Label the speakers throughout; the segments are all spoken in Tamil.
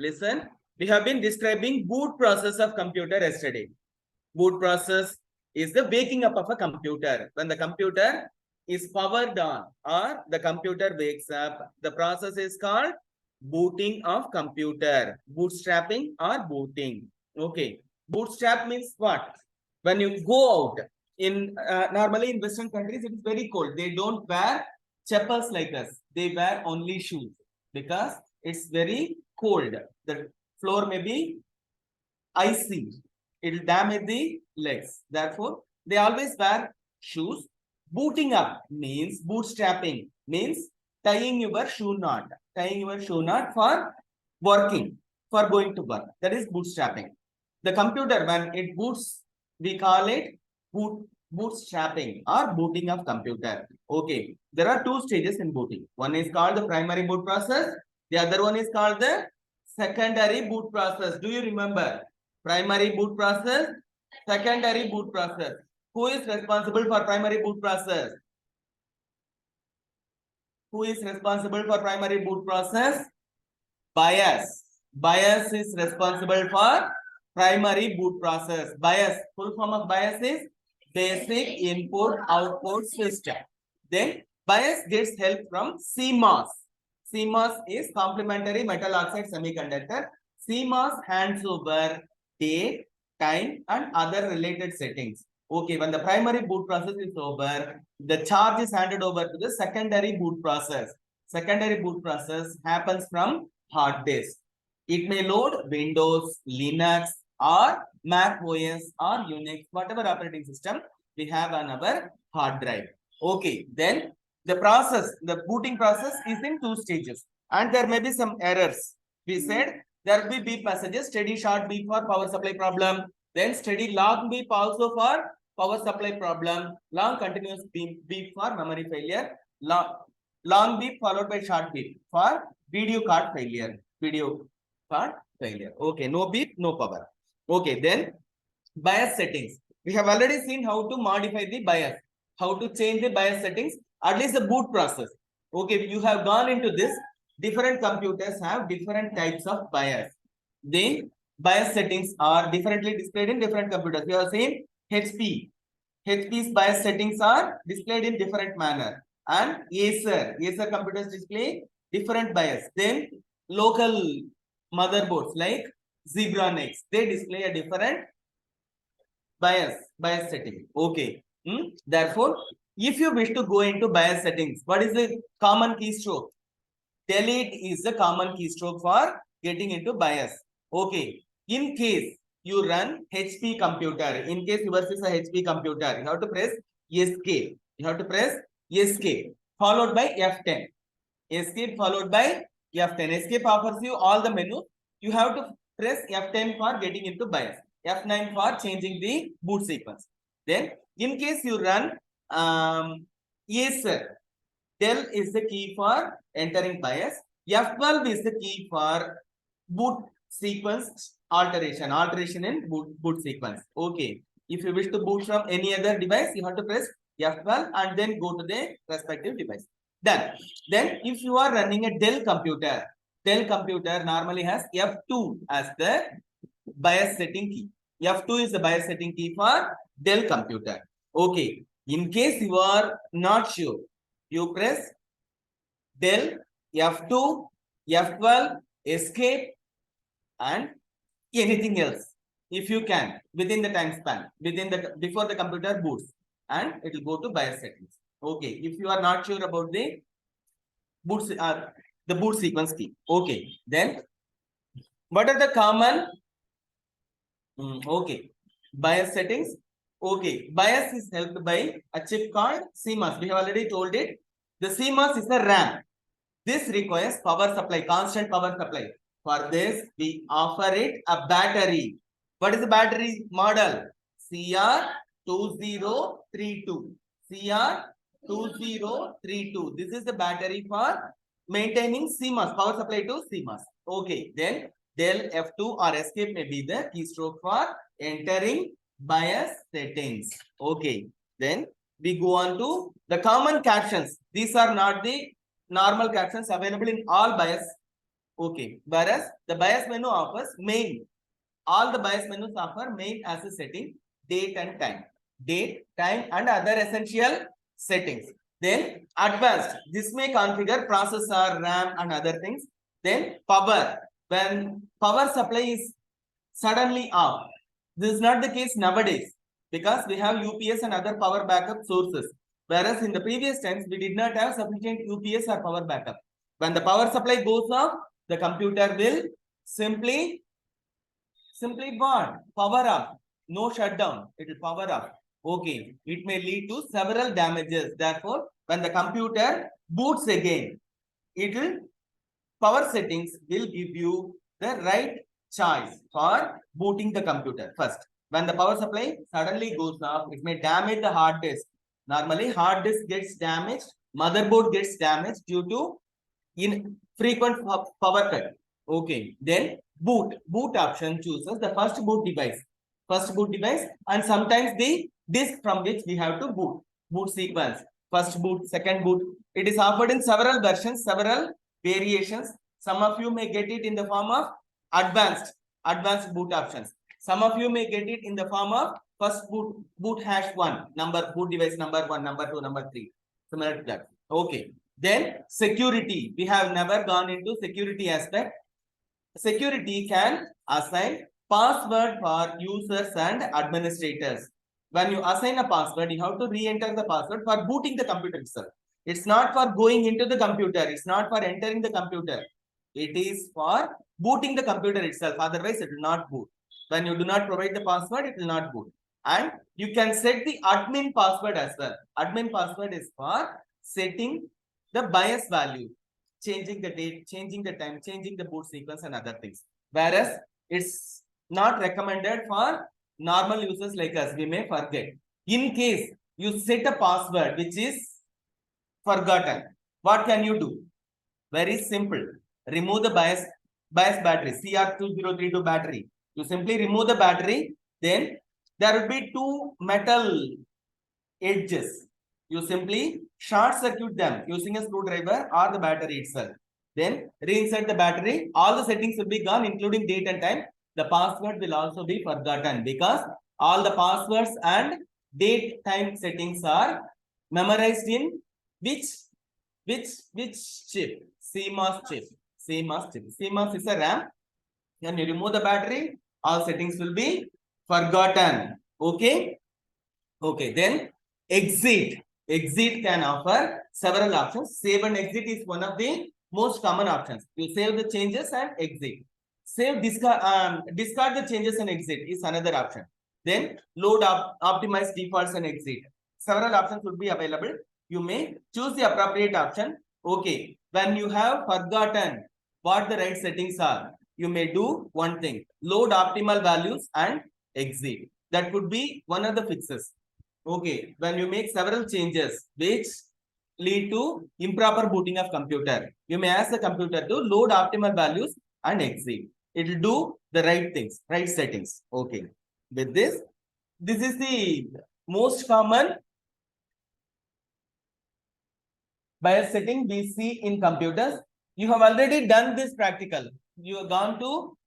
Speaker 1: Listen, we have been describing boot process of computer yesterday. Boot process is the waking up of a computer. When the computer is powered on or the computer wakes up, the process is called booting of computer, bootstrapping or booting. Okay, bootstrap means what? When you go out in normally in Western countries, it is very cold. They don't wear chappals like us. They wear only shoes because it's very cold. The floor may be icy. It will damage the legs. Therefore, they always wear shoes. Booting up means bootstrapping, means tying your shoe knot. Tying your shoe knot for working, for going to work. That is bootstrapping. The computer, when it boots, we call it bootstrapping or booting of computer. Okay. There are two stages in booting. One is called the primary boot process. The other one is called the secondary boot process. Do you remember? Primary boot process, secondary boot process. Who is responsible for primary boot process? Who is responsible for primary boot process? BIOS. BIOS is responsible for primary boot process. BIOS, full form of BIOS is basic input output system. Then BIOS gets help from CMOS. CMOS is complementary metal oxide semiconductor. CMOS hands over date, time, and other related settings. Okay, when the primary boot process is over, the charge is handed over to the secondary boot process. Secondary boot process happens from hard disk. It may load Windows, Linux, or Mac OS or Unix, whatever operating system we have on our hard drive. Okay, then the process, the booting process is in two stages, and there may be some errors. We said there will be beep messages, steady short beep for power supply problem, then steady long beep also for power supply problem, long continuous beep for memory failure, long beep followed by short beep for video card failure. Video card failure. Okay, no beep, no power. Okay, then BIOS settings. We have already seen how to modify the BIOS, how to change the BIOS settings, at least the boot process. Okay, you have gone into this. Different computers have different types of BIOS. The BIOS settings are differently displayed in different computers. We have seen HP. HP's BIOS settings are displayed in different manner. And Acer computers display different BIOS. Then local motherboards like Zebranex, they display a different BIOS setting. Okay. Therefore, if you wish to go into BIOS settings, what is the common keystroke? Delete is the common keystroke for getting into BIOS. Okay. In case you run HP computer, in case yours is a HP computer, you have to press escape. You have to press escape followed by F10. Escape followed by F10. Escape offers you all the menu. You have to press F10 for getting into BIOS. F9 for changing the boot sequence. Then, in case you run Acer, Del is the key for entering BIOS. F12 is the key for boot sequence alteration in boot sequence. Okay. If you wish to boot from any other device, you have to press F12 and then go to the respective device. Then if you are running a Dell computer normally has F2 as the BIOS setting key. F2 is the BIOS setting key for Dell computer. Okay. In case you are not sure, you press Del F2, F12, escape, and anything else if you can within the time span, before the computer boots, and it will go to BIOS settings. Okay. If you are not sure about the boot sequence key. Okay. Then what are the common BIOS settings? Okay, BIOS is helped by a chip called CMOS. We have already told it. The CMOS is the RAM. This requires power supply, constant power supply. For this, we offer it a battery. What is the battery model? CR2032. CR2032. This is the battery for maintaining CMOS, power supply to CMOS. Okay, then Del F2 or escape may be the keystroke for entering BIOS settings. Okay, then we go on to the common captions. These are not the normal captions available in all BIOS. Okay. Whereas the BIOS menu offers main. All the BIOS menus offer main as a setting, date and time. Date, time, and other essential settings. Then advanced. This may configure processor, RAM, and other things. Then power. When power supply is suddenly off. This is not the case nowadays because we have UPS and other power backup sources. Whereas in the previous times, we did not have sufficient UPS or power backup. When the power supply goes off, the computer will simply what? Power off. No shutdown. It will power off. Okay. It may lead to several damages. Therefore, when the computer boots again, it will power settings will give you the right choice for booting the computer. First, when the power supply suddenly goes off, it may damage the hard disk. Normally, hard disk gets damaged, motherboard gets damaged due to infrequent power cut. Okay, then boot option chooses the first boot device. And sometimes the disk from which we have to boot sequence. First boot, second boot. It is offered in several versions, several variations. Some of you may get it in the form of advanced boot options. Some of you may get it in the form of first boot #1, boot device number 1, number 2, number 3, similar to that. Okay. Then security. We have never gone into security aspect. Security can assign password for users and administrators. When you assign a password, you have to re-enter the password for booting the computer itself. It's not for going into the computer. It's not for entering the computer. It is for booting the computer itself. Otherwise, it will not boot. When you do not provide the password, it will not boot. And you can set the admin password as well. Admin password is for setting the BIOS value, changing the date, changing the time, changing the boot sequence and other things. Whereas it's not recommended for normal users like us. We may forget. In case you set a password which is forgotten, what can you do? Very simple. Remove the BIOS battery, CR2032 battery. You simply remove the battery. Then there will be two metal edges. You simply short circuit them using a screwdriver or the battery itself. Then reinsert the battery. All the settings will be gone, including date and time. The password will also be forgotten because all the passwords and date time settings are memorized in which chip? CMOS chip. CMOS is a RAM. When you remove the battery, all settings will be forgotten. Okay. Then exit. Exit can offer several options. Save and exit is one of the most common options. You save the changes and exit. Discard the changes and exit is another option. Then load optimize defaults and exit. Several options would be available. You may choose the appropriate option. Okay. When you have forgotten what the right settings are, you may do one thing. Load optimal values and exit. That could be one of the fixes. Okay, when you make several changes which lead to improper booting of computer, you may ask the computer to load optimal values and exit. It will do the right things, right settings. Okay, with this is the most common BIOS setting we see in computers. You have already done this practical. You have gone to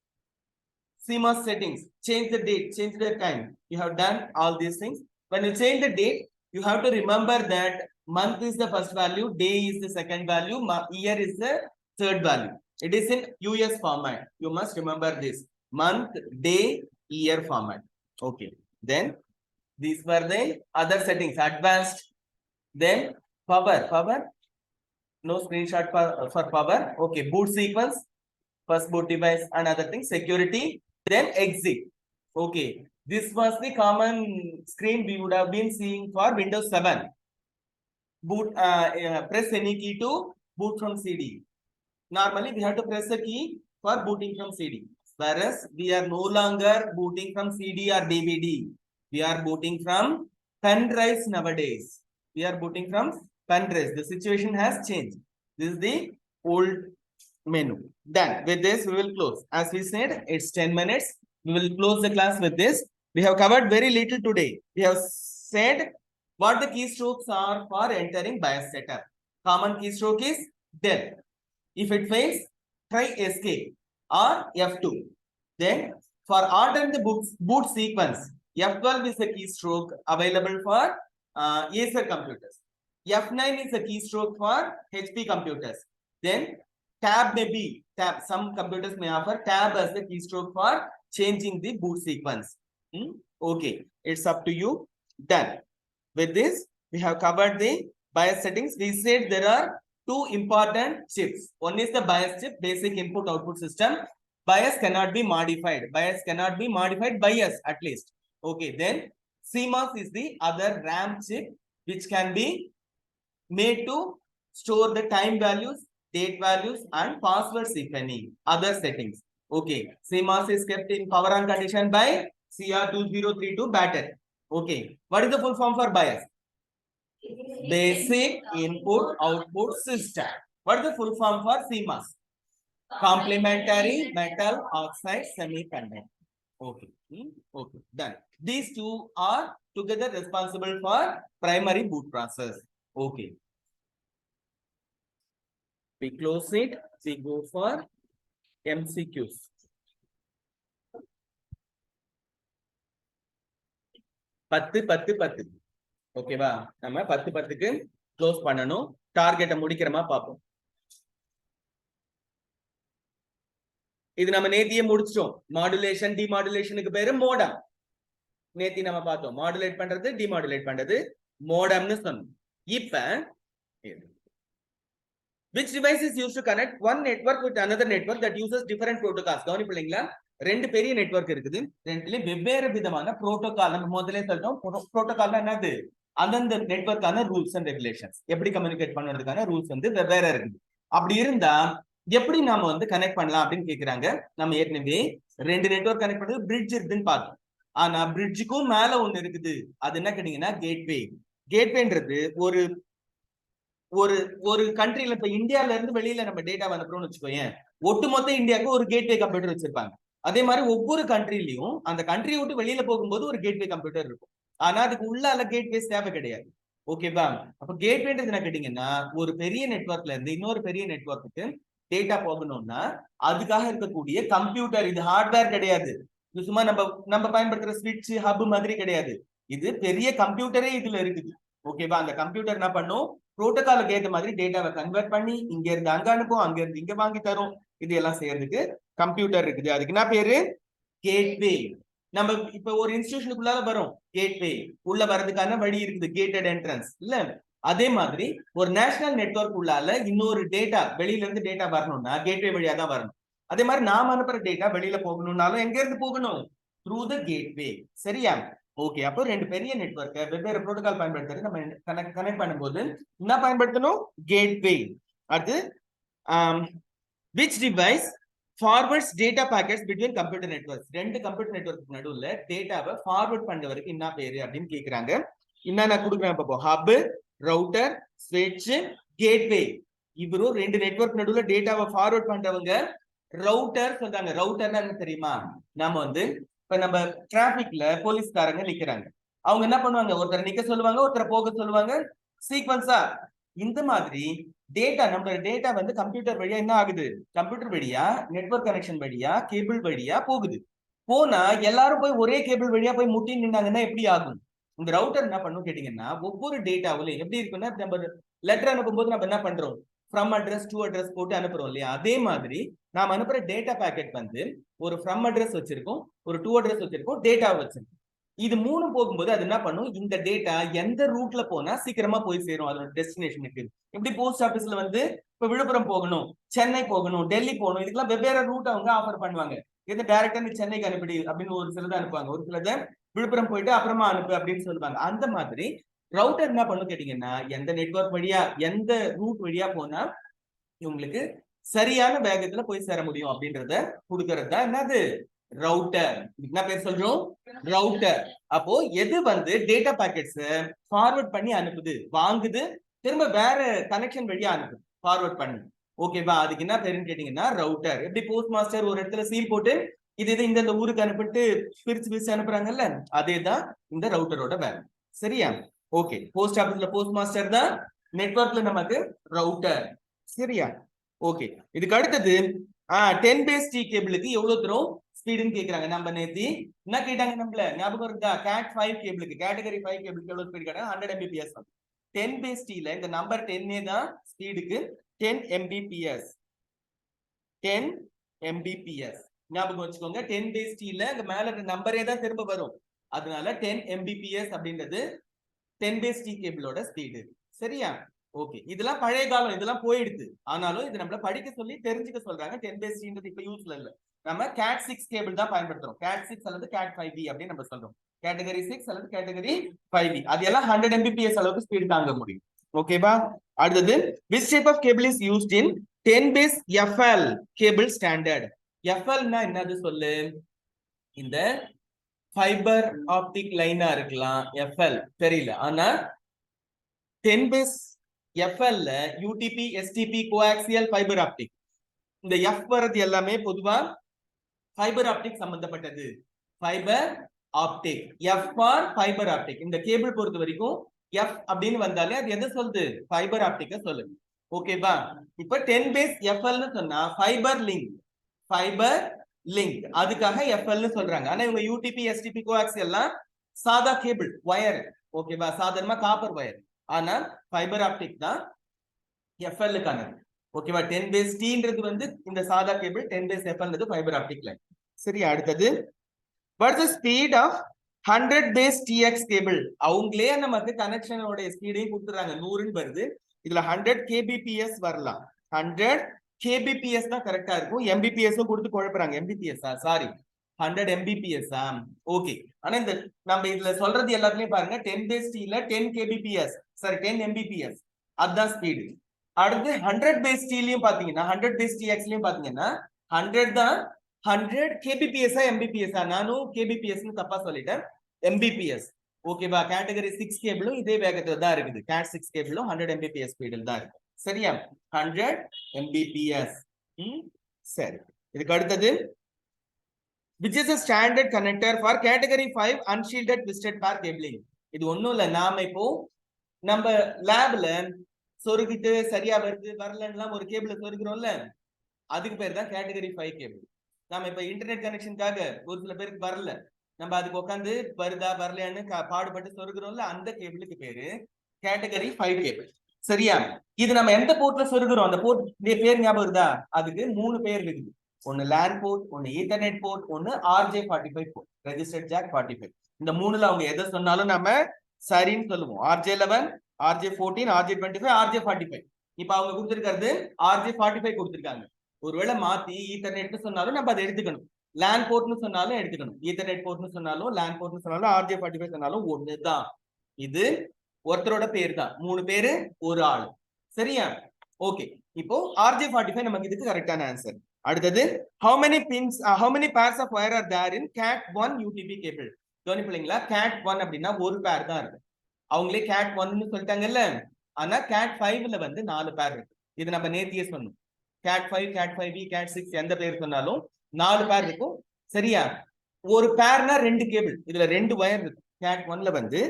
Speaker 1: CMOS settings, change the date, change the time. You have done all these things. When you change the date, you have to remember that month is the first value, day is the second value, year is the third value. It is in US format. You must remember this. Month, day, year format. Okay. Then these were the other settings. Advanced. Then power. No screenshot for power. Okay. Boot sequence. First boot device and other things. Security. Then exit. Okay. This was the common screen we would have been seeing for Windows 7. Boot, press any key to boot from CD. Normally, we have to press a key for booting from CD. Whereas, we are no longer booting from CD or DVD. We are booting from pen drives nowadays. We are booting from pen drives. The situation has changed. This is the old menu. Done. With this, we will close. As we said, it's 10 minutes. We will close the class with this. We have covered very little today. We have said what the keystrokes are for entering BIOS setup. Common keystroke is del. If it fails, try escape or F2. Then for altering the boot sequence, F12 is a keystroke available for Acer computers. F9 is a keystroke for HP computers. Then tab may be tab. Some computers may offer tab as the keystroke for changing the boot sequence. Okay, it's up to you. Done. With this, we have covered the BIOS settings. We said there are two important chips. One is the BIOS chip, basic input output system. BIOS cannot be modified. BIOS cannot be modified by us at least. Okay, then CMOS is the other RAM chip which can be made to store the time values, date values, and passwords if any. Other settings. Okay, CMOS is kept in power on condition by CR2032 battery. Okay, what is the full form for BIOS? Basic input output system. What is the full form for CMOS? Complementary metal oxide semiconductor. Okay. Okay, done. These two are together responsible for primary boot process. Okay. We close it. We go for MCQs. பத்து ஓகேவா? நம்ம 10க்கு க்ளோஸ் பண்ணணும். டார்கெட்டை முடிக்கிறமா பாப்போம். இது நம்ம நேத்தியே முடிச்சிட்டோம். மாடுலேஷன் டிமாடுலேஷனுக்கு பேரு மோடம். நேத்தி நம்ம பார்த்தோம். மாடுலேட் பண்றது டிமாடுலேட் பண்றது மோடம்னு சொன்னோம். இப்ப which device is used to connect one network with another network that uses different protocols? கவனிப்பீங்களா? ரெண்டு பெரிய நெட்வொர்க் இருக்குது. ரெண்டுலயும் வெவ்வேறு விதமான புரோட்டோகால். நம்ம முதல்ல சொல்றோம் புரோட்டோகால்னா என்னது? அந்தந்த நெட்வொர்க்கான ரூல்ஸ் அண்ட் ரெகுலேஷன்ஸ். எப்படி கம்யூனிகேட் பண்றதுக்கான ரூல்ஸ் வந்து வெவ்வேறு இருக்குது. அப்படி இருந்தா எப்படி நாம வந்து கனெக்ட் பண்ணலாம் அப்படின்னு கேக்குறாங்க. நம்ம ஏற்கனவே ரெண்டு நெட்வொர்க் கனெக்ட் பண்றது பிரிட்ஜ் இருக்குன்னு பார்த்தோம். ஆனா பிரிட்ஜுக்கும் மேல ஒண்ணு இருக்குது. அது என்ன கேட்டீங்கன்னா கேட்வே. கேட்வேன்றது ஒரு ஒரு ஒரு கண்ட்ரில இப்ப இந்தியால இருந்து வெளியில நம்ம டேட்டா அனுப்புறோம்னு வச்சுக்கோங்க. ஒட்டுமொத்த இந்தியாவுக்கு ஒரு கேட்வே கம்ப்யூட்டர் வச்சிருப்பாங்க. அதே மாதிரி ஒவ்வொரு கண்ட்ரிலையும் அந்த கண்ட்ரியை விட்டு வெளியில போகும்போது ஒரு கேட்வே கம்ப்யூட்டர் இருக்கும். ஆனா அதுக்கு உள்ளால கேட்வேஸ் தேவை கிடையாது. ஓகேவா? அப்ப கேட்வேன்றது என்ன கேட்டீங்கன்னா ஒரு பெரிய நெட்வொர்க்ல இருந்து இன்னொரு பெரிய நெட்வொர்க்குக்கு டேட்டா போகணும்னா அதுக்காக இருக்கக்கூடிய கம்ப்யூட்டர். இது ஹார்ட்வேர் கிடையாது. இது சும்மா நம்ம பயன்படுத்துற ஸ்விட்ச் ஹப் மாதிரி கிடையாது. இது பெரிய கம்ப்யூட்டரே இதுல இருக்குது. ஓகேவா? அந்த கம்ப்யூட்டர் என்ன பண்ணும்? புரோட்டோகாலுக்கு ஏற்ற மாதிரி டேட்டாவை கன்வெர்ட் பண்ணி இங்க இருந்து அங்க அனுப்பும், அங்க இருந்து இங்க வாங்கி தரும். இது எல்லாம் செய்யறதுக்கு கம்ப்யூட்டர் இருக்குது. அதுக்கு என்ன பேரு? கேட்வே. நம்ம இப்ப ஒரு இன்ஸ்டிடியூஷனுக்குள்ளால வரும் கேட்வே. உள்ள வர்றதுக்கான வழி இருக்குது, கேட்டட் என்ட்ரன்ஸ் இல்ல? அதே மாதிரி ஒரு நேஷனல் நெட்வொர்க் உள்ளால இன்னொரு டேட்டா வெளியில இருந்து டேட்டா வரணும்னா கேட்வே வழியா தான் வரணும். அதே மாதிரி நாம அனுப்புற டேட்டா வெளியில போகணும்னாலும் எங்க இருந்து போகணும்? Through the gateway. சரியா? ஓகே, அப்போ ரெண்டு பெரிய நெட்வொர்க் வெவ்வேறு புரோட்டோகால் பயன்படுத்துறது நம்ம கனெக்ட் பண்ணும்போது என்ன பயன்படுத்தணும்? கேட்வே. அது which device forwards data packets between computer networks? ரெண்டு கம்ப்யூட்டர் நெட்வொர்க் நடுவுல டேட்டாவை ஃபார்வர்ட் பண்றவருக்கு என்ன பேரு அப்படின்னு கேக்குறாங்க. என்ன கொடுக்குறேன் பாப்போம். ஹப், ரவுட்டர், ஸ்விட்ச், கேட்வே. இவரும் ரெண்டு நெட்வொர்க் நடுவுல டேட்டாவை ஃபார்வர்ட் பண்றவங்க ரவுட்டர் சொல்றாங்க. ரவுட்டர்னா என்ன தெரியுமா? நாம வந்து இப்ப நம்ம டிராபிக்ல போலீஸ்காரங்க நிக்கிறாங்க. அவங்க என்ன பண்ணுவாங்க? ஒருத்தர் நிக்க சொல்லுவாங்க, ஒருத்தர் போக சொல்லுவாங்க. சீக்வன்ஸா இந்த மாதிரி டேட்டா நம்ம டேட்டா வந்து கம்ப்யூட்டர் வழியா என்ன ஆகுது? கம்ப்யூட்டர் வழியா நெட்வொர்க் கனெக்ஷன் வழியா கேபிள் வழியா போகுது. போனா எல்லாரும் போய் ஒரே கேபிள் வழியா போய் முட்டி நின்னாங்கன்னா எப்படி ஆகும்? இந்த ரவுட்டர் என்ன பண்ணும் கேட்டீங்கன்னா ஒவ்வொரு டேட்டாவிலும் எப்படி இருக்குன்னா நம்ம லெட்டர் அனுப்பும்போது நம்ம என்ன பண்றோம்? ஃப்ரம் அட்ரஸ் டு அட்ரஸ் போட்டு அனுப்புறோம் இல்லையா? அதே மாதிரி நாம அனுப்புற டேட்டா பேக்கெட் வந்து ஒரு ஃப்ரம் அட்ரஸ் வச்சிருக்கோம், ஒரு டு அட்ரஸ் வச்சிருக்கோம், டேட்டா வச்சிருக்கோம். இது மூணு போகும்போது அது என்ன பண்ணும்? இந்த டேட்டா எந்த ரூட்ல போனா சீக்கிரமா போய் சேரும் அதோட டெஸ்டினேஷனுக்கு. எப்படி போஸ்ட் ஆபீஸ்ல வந்து இப்ப விழுப்புரம் போகணும், சென்னை போகணும், டெல்லி போகணும், இதுக்கெல்லாம் வெவ்வேறு ரூட் அவங்க ஆஃபர் பண்ணுவாங்க. இது டைரக்டா நீ சென்னைக்கு அனுப்பிடு அப்படின்னு ஒரு சிலதை அனுப்புவாங்க, ஒரு சிலதை விழுப்புரம் போயிட்டு அப்புறமா அனுப்பு அப்படின்னு சொல்லுவாங்க. அந்த மாதிரி ரவுட்டர் என்ன பண்ணும் கேட்டீங்கன்னா எந்த நெட்வொர்க் வழியா எந்த ரூட் வழியா போனா இவங்களுக்கு சரியான வேகத்துல போய் சேர முடியும் அப்படின்றத கொடுக்கறது தான் என்னது? ரவுட்டர். என்ன பேர் சொல்றோம்? ரவுட்டர். அப்போ எது வந்து டேட்டா பேக்கெட்ஸ் ஃபார்வர்ட் பண்ணி அனுப்புது, வாங்குது, திரும்ப வேற கனெக்ஷன் வழியா அனுப்புது, ஃபார்வர்ட் பண்ணி. ஓகேவா? அதுக்கு என்ன பேருன்னு கேட்டீங்கன்னா ரவுட்டர். எப்படி போஸ்ட் மாஸ்டர் ஒரு இடத்துல சீல் போட்டு இது இந்த ஊருக்கு அனுப்பிட்டு பிரிச்சு அனுப்புறாங்கல்ல, அதேதான் இந்த ரவுட்டரோட வேலை. சரியா? ஓகே, போஸ்ட் ஆபீஸ்ல போஸ்ட் மாஸ்டர் தான், நெட்வொர்க்ல நமக்கு ரவுட்டர். சரியா? ஓகே, இதுக்கு அடுத்தது 10 base T கேபிளுக்கு எவ்வளவு தூரம் ஸ்பீடுன்னு கேக்குறாங்க. நம்ம நேத்தி என்ன கேட்டாங்க நம்மள ஞாபகம் இருக்கா? cat 5 கேபிளுக்கு கேட்டகரி 5 கேபிளுக்கு எவ்வளவு ஸ்பீடு கேட்டாங்க? 100 Mbps. 10 base T ல இந்த நம்பர் 10 தான் ஸ்பீடுக்கு 10 Mbps. 10 Mbps ஞாபகம் வச்சுக்கோங்க. 10 base T ல இந்த மேல இருக்க நம்பரே தான் திரும்ப வரும். அதனால 10 Mbps அப்படின்றது 10 base T கேபிளோட ஸ்பீடு. சரியா? ஓகே, இதெல்லாம் பழைய காலம், இதெல்லாம் போயிடுது. ஆனாலும் இது நம்மள படிக்க சொல்லி தெரிஞ்சுக்க சொல்றாங்க. 10 base Tன்றது இப்ப யூஸ்ல இல்ல. நம்ம cat 6 கேபிள் தான் பயன்படுத்துறோம். cat 6 அல்லது cat 5b அப்படின்னு நம்ம சொல்றோம். கேட்டகரி 6 அல்லது கேட்டகரி 5b. அது எல்லாம் 100 Mbps அளவுக்கு ஸ்பீடு தாங்க முடியும். ஓகேவா? அடுத்தது which type of cable is used in 10 base FL cable standard? FL னா என்னது சொல்லு? இந்த ஃபைபர் ஆப்டிக் லைனா இருக்கலாம். FL தெரியல. ஆனா 10 base FL ல UTP, STP, coaxial fibre optic, இந்த F வரது எல்லாமே பொதுவா ஃபைபர் ஆப்டிக் சம்பந்தப்பட்டது. Fibre optic, F for fibre optic. இந்த கேபிள் பொறுத்த வரைக்கும் F அப்படின்னு வந்தாலே அது எதை சொல்லுது? ஃபைபர் ஆப்டிக்க சொல்லுது. ஓகேவா? இப்ப 10 base FL னு சொன்னா ஃபைபர் லிங்க், ஃபைபர் லிங்க், அதுக்காக FL னு சொல்றாங்க. ஆனா இவங்க UTP, STP, கோஆக்சியல்லாம் சாதா கேபிள் வயர். ஓகேவா? சாதாரணமா காப்பர் வயர். ஆனா ஃபைபர் ஆப்டிக் தான் FL க்கானது. ஓகேவா? 10 base Tன்றது வந்து இந்த சாதா cable, 10 base FL fibre optic line. சரி, அடுத்தது what is the speed of 100 base TX cable? அவங்களே நமக்கு கனெக்ஷனோட ஸ்பீடையும் கொடுத்துறாங்க. 100ன்னு வருது. இதுல 100 kbps வரலாம். 100 kbps தான் கரெக்டா இருக்கும். mbps கொடுத்து குழப்பறாங்க. mbps sorry 100 mbps. ஓகே, ஆனா இந்த நம்ம இதுல சொல்றது எல்லாத்துலயும் பாருங்க 10 base T ல 10 kbps சாரி 10 mbps அதுதான் ஸ்பீடு. அடுத்து 100 base T லயும் பாத்தீங்கன்னா 100 base TX லயும் பாத்தீங்கன்னா 100 தான். 100 kbps mbps நானும் kbps னு தப்பா சொல்லிட்டேன். mbps. ஓகேவா? கேட்டகரி 6 கேபிளும் இதே வேகத்துல தான் இருக்குது. cat 6 கேபிளும் 100 mbps ஸ்பீடில் தான் இருக்கு. சரியா? 100 mbps. சரி, இதுக்கு அடுத்தது which is a standard connector for category 5 unshielded twisted pair cabling? இது ஒண்ணும் இல்ல, நாம இப்போ நம்ம லேப்ல சொருகிட்டு சரியா வருது வரலன்னா ஒரு கேபிள் சொருகிறோம்ல, அதுக்கு பேர் தான் கேட்டகரி 5 கேபிள். நாம இப்ப இன்டர்நெட் கனெக்ஷனுக்காக ஒரு சில பேருக்கு வரல, நம்ம அதுக்கு உட்காந்து வருதா வரலையான்னு பாடுபட்டு சொருகிறோம்ல, அந்த கேபிளுக்கு பேரு கேட்டகரி 5 கேபிள். சரியா? இது நம்ம எந்த போர்ட்ல சொருகிறோம், அந்த போர்ட் பேர் ஞாபகம் இருக்குதா? அதுக்கு 3 பேர் இருக்குது. ஒன்னு லேன் போர்ட், ஒன்னு ஈத்தர்நெட் போர்ட், ஒன்னு RJ45 போர்ட், ரெஜிஸ்டர்ட் ஜாக் 45. இந்த மூணுல அவங்க எதை சொன்னாலும் நம்ம சரின்னு சொல்லுவோம். RJ11, RJ14, RJ25, RJ45. இப்ப அவங்க கொடுத்திருக்கிறது RJ45 கொடுத்திருக்காங்க. ஒருவேளை மாத்தி ஈத்தர்நெட் சொன்னாலும் நம்ம அதை எடுத்துக்கணும். லேன் போர்ட்னு சொன்னாலும் எடுத்துக்கணும். ஈத்தர்நெட் போர்ட்னு சொன்னாலும் லேன் போர்ட்னு சொன்னாலும் RJ45 சொன்னாலும் ஒண்ணுதான். இது ஒருத்தரோட பேர் தான். 3 பேரு ஒரு ஆள். சரியா? ஓகே, இப்போ RJ45 நமக்கு இதுக்கு கரெக்டான ஆன்சர். அடுத்தது how many pins how many pairs of wire are there in cat 1 UTP cable? கவனிப்பீங்களா? cat 1 அப்படின்னா ஒரு பேர் தான் இருக்கு. அவங்களே cat 1 னு சொல்லிட்டாங்கல்ல. ஆனா cat 5 ல வந்து 4 பேர் இருக்கு. இது நம்ம நேத்தியே சொன்னோம். cat 5, cat 5b, cat 6 எந்த பேர் சொன்னாலும் 4 பேர் இருக்கும். சரியா? ஒரு பேர்னா 2 கேபிள், இதுல 2 வயர் இருக்கு. cat 1 ல வந்து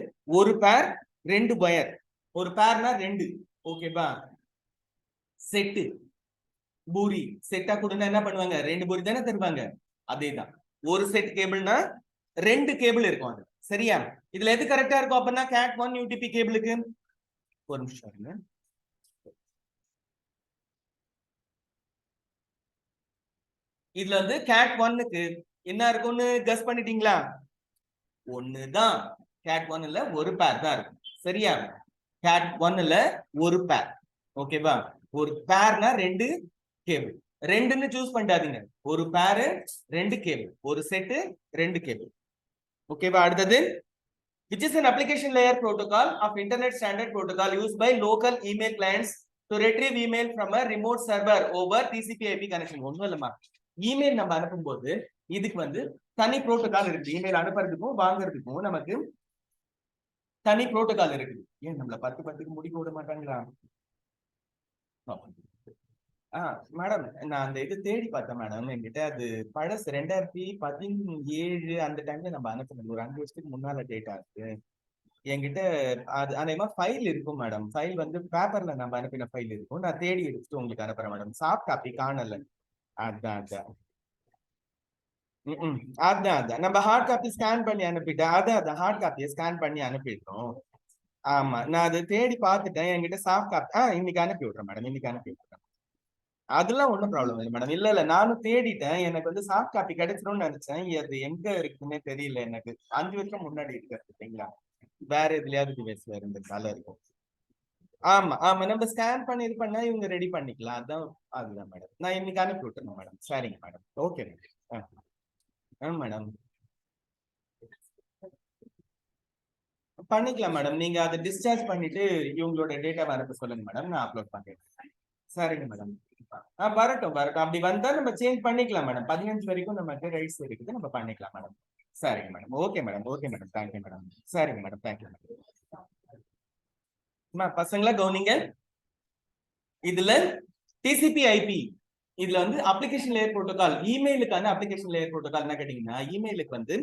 Speaker 1: ஒரு பேர் 2 வயர். ஒரு பேர்னா 2. ஓகேவா? செட்டு பூரி செட்டா கொடுனா என்ன பண்ணுவாங்க? 2 பூரி தானே தருவாங்க. அதேதான், ஒரு செட் கேபிள்னா 2 கேபிள் இருக்கும் அது. சரியா? இதுல எது கரெக்டா இருக்கும் அப்படின்னா cat 1 UTP கேபிளுக்கு? ஒரு நிமிஷம் இருங்க. இதுல வந்து cat 1க்கு என்ன இருக்கும்னு கெஸ் பண்ணிட்டீங்களா? ஒண்ணுதான். cat 1 ல ஒரு பேர் தான் இருக்கும். சரியா? cat 1 ல ஒரு பேர். ஓகேவா? ஒரு பேர்னா 2 கேபிள். 2ன்னு சூஸ் பண்ணிட்டாதீங்க. ஒரு பேர் 2 கேபிள், ஒரு செட் 2 கேபிள். ஓகேவா? அடுத்தது which is an application layer protocol of internet standard protocol used by local email clients to retrieve email from a remote server over TCP/IP connection. ஒண்ணும் இல்லமா, இமெயில் நம்ம அனுப்பும்போது இதுக்கு வந்து தனி புரோட்டோகால் இருக்கு. இமெயில் அனுப்புறதுக்கும் வாங்குறதுக்கும் நமக்கு தனி புரோட்டோகால் இருக்குது. ஏன் நம்மள 10 முடிக்க விட மாட்டாங்களா? மேடம், நான் அந்த இது தேடி பார்த்தேன் மேடம். என்கிட்ட அது பழசு 2017 அந்த டைம்ல நம்ம அனுப்புனது, ஒரு 5 வருஷத்துக்கு முன்னால டேட்டா இருக்கு என்கிட்ட. அது அதே மாதிரி ஃபைல் இருக்கும் மேடம். ஃபைல் வந்து பேப்பர்ல நம்ம அனுப்பின ஃபைல் இருக்கும். நான் தேடி எடுத்துட்டு உங்களுக்கு அனுப்புறேன் மேடம். சாஃப்ட் காப்பி காணல. அதான் அதான் நம்ம ஹார்ட் காப்பி ஸ்கேன் பண்ணி அனுப்பிட்டேன். அதான் ஹார்ட் காப்பியை ஸ்கேன் பண்ணி அனுப்பிட்டோம். ஆமா, நான் அதை தேடி பார்த்துட்டேன். என்கிட்ட சாஃப்ட் காப்பி இன்னைக்கு அனுப்பி விடுறேன் மேடம், இன்னைக்கு அனுப்பி விடுறேன். அதெல்லாம் ஒண்ணும் ப்ராப்ளம் இல்லை மேடம். இல்ல நானும் தேடிட்டேன். எனக்கு வந்து சாஃப்ட் காப்பி கிடைச்சிரும்னு நினைச்சேன். அது எங்க இருக்குன்னே தெரியல. எனக்கு 5 வருஷம் முன்னாடி இருக்கிறது இல்லைங்களா, வேற எதுலயாவது டிவைஸ்ல இருந்ததுனால இருக்கும். ஆமா நம்ம ஸ்கேன் பண்ணி இது பண்ணா இவங்க ரெடி பண்ணிக்கலாம். அதான் அதுதான் மேடம். நான் இன்னைக்கு அனுப்பி விட்டுறேன் மேடம். சரிங்க மேடம். Okay madam. பண்ணிக்கலாம் மேடம். நீங்க அதை டிஸ்சார்ஜ் பண்ணிட்டு இவங்களோட டேட்டாவை அனுப்ப சொல்லுங்க மேடம். நான் அப்லோட் பண்றேன். சரிங்க மேடம். வரட்டும். அப்படி வந்தா நம்ம சேஞ்ச் பண்ணிக்கலாம் மேடம். 15 வரைக்கும் நமக்கு ரைட்ஸ் இருக்குது, நம்ம பண்ணிக்கலாம் மேடம். சரிங்க madam. Okay madam. Thank you madam. சரிங்க மேடம். Thank you madam. பசங்களா கவனிங்க. இதுல டிசிபி ஐபி, இதுல வந்து அப்ளிகேஷன் லேயர் புரோட்டோகால், இமெயிலுக்கான அப்ளிகேஷன் லேயர் புரோட்டோகால் என்ன கேட்டீங்கன்னா, இமெயிலுக்கு வந்து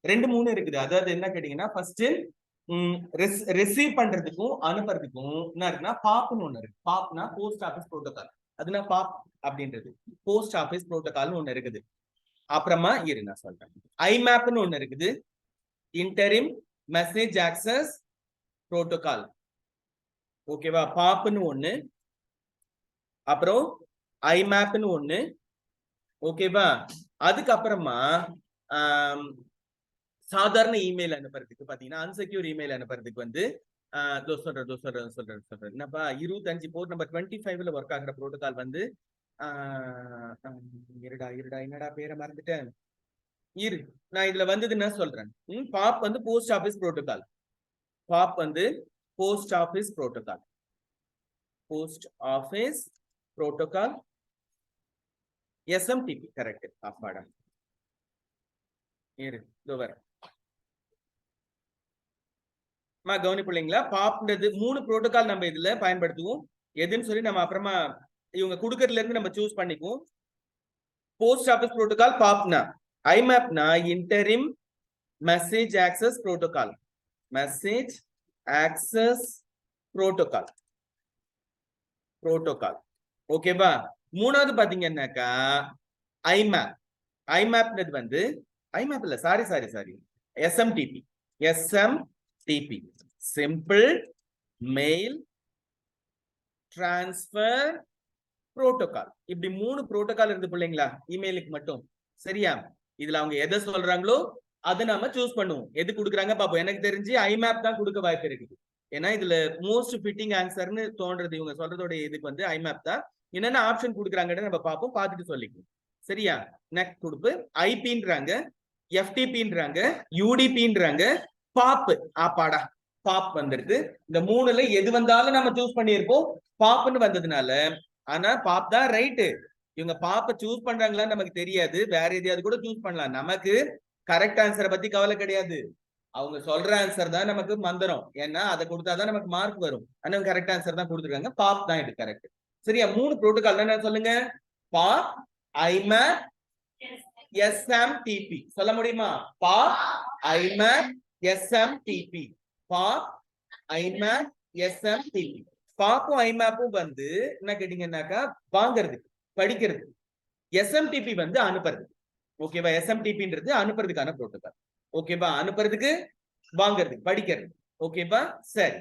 Speaker 1: 2-3 இருக்குது. அதாவது என்ன கேட்டீங்கன்னா, ஃபர்ஸ்ட் ரிசீவ் பண்றதுக்கும் அனுப்புறதுக்கும் என்ன இருக்குன்னா பாப்னு ஒண்ணு இருக்கு. பாப்னா போஸ்ட் ஆபீஸ் புரோட்டோகால். அதுனா பாப் அப்படின்றது போஸ்ட் ஆபீஸ் புரோட்டோகால்னு ஒண்ணு இருக்குது. அப்புறமா இரு நான் சொல்றேன். ஐமேப்னு ஒண்ணு இருக்குது, இன்டரிம் மெசேஜ் ஆக்சஸ் புரோட்டோகால். ஓகேவா? பாப்னு ஒண்ணு, அப்புறம் ஐமேப்னு ஒண்ணு. ஓகேவா? அதுக்கப்புறமா சாதாரண இமெயில் அனுப்புறதுக்கு பாத்தீங்கன்னா, அன்செக்யூர் இமெயில் அனுப்புறதுக்கு வந்து சொல்றேன் என்னப்பா 25 போர்ட் நம்பர் 25ல ஒர்க் ஆகுற புரோட்டோகால் வந்து இருடா என்னடா பேரை மறந்துட்டேன். இரு, நான் இதுல வந்ததுன்னா சொல்றேன். பாப் வந்து போஸ்ட் ஆபீஸ் புரோட்டோகால். பாப் வந்து post office protocol. Post office protocol SMTP. Correct. Madam இரு வர கவனிப்பிள்ளைங்களா. பாப்ன்றது 3 புரோட்டோகால் நம்ம இதுல பயன்படுத்துவோம். எதுன்னு சொல்லி நம்ம அப்புறமா இவங்க குடுக்கறதுல இருந்து நம்ம சூஸ் பண்ணிக்குவோம். போஸ்ட் ஆபீஸ் புரோட்டோகால் பாப்னா, ஐமேப்னா interim message access protocol. Message access protocol. ஓகேவா? மூணாவது பாத்தீங்கன்னாக்கா ஐமேப். ஐமேப்ன்றது வந்து ஐமேப் இல்ல, sorry SMTP. SMTP simple mail transfer protocol. இப்படி 3 புரோட்டோகால் இருந்து பிள்ளைங்களா இமெயிலுக்கு மட்டும். சரியா? இதுல அவங்க எதை சொல்றாங்களோ அதை நாம சூஸ் பண்ணுவோம். எது கொடுக்குறாங்க பாப்போம். எனக்கு தெரிஞ்சு ஐமேப் தான் கொடுக்க வாய்ப்பு இருக்குது. ஏன்னா இதுல மோஸ்ட் ஃபிட்டிங் ஆன்சர்னு தோன்றது இவங்க சொல்றதோட இதுக்கு வந்து ஐமேப் தான். என்னென்ன ஆப்ஷன் கொடுக்குறாங்கன்னு நம்ம பார்ப்போம், பார்த்துட்டு சொல்லிக்குவோம். சரியா? நெக்ஸ்ட் கொடுப்பு ஐபின்றாங்க, எஃப்டிபின்றாங்க, யூடிபின்றாங்க, பாப். ஆப்பாடா பாப் வந்துருக்கு. இந்த 3ல எது வந்தாலும் நம்ம சூஸ் பண்ணியிருப்போம். பாப்னு வந்ததுனால, ஆனா பாப் தான் ரைட்டு. இவங்க பாப்ப சூஸ் பண்றாங்களான்னு நமக்கு தெரியாது. வேற எதையாவது கூட சூஸ் பண்ணலாம். நமக்கு கரெக்ட் ஆன்சரை பத்தி கவலை கிடையாது. அவங்க சொல்ற ஆன்சர் தான் நமக்கு மந்திரம். ஏன்னா அதை கொடுத்தாதான் நமக்கு மார்க் வரும். ஆனா கரெக்ட் ஆன்சர் தான் கொடுத்துருக்காங்க. பாப் தான் இது கரெக்ட். சரியா? 3 புரோட்டோகால் என்ன சொல்லுங்க? POP, IMAP, SMTP. சொல்ல முடியுமா? POP, IMAP, SMTP. POP, IMAP, SMTP. பாப்பும் ஐமேப்பும் வந்து என்ன கேட்டீங்கன்னாக்கா வாங்கிறது, படிக்கிறது. எஸ்எம்டிபி வந்து அனுப்புறது. ஓகேவா? எஸ்எம்டிபின்றது அனுப்புறதுக்கான புரோட்டோகால். ஓகேவா? அனுப்புறதுக்கு, வாங்கிறது, படிக்கிறது. ஓகேவா? சரி.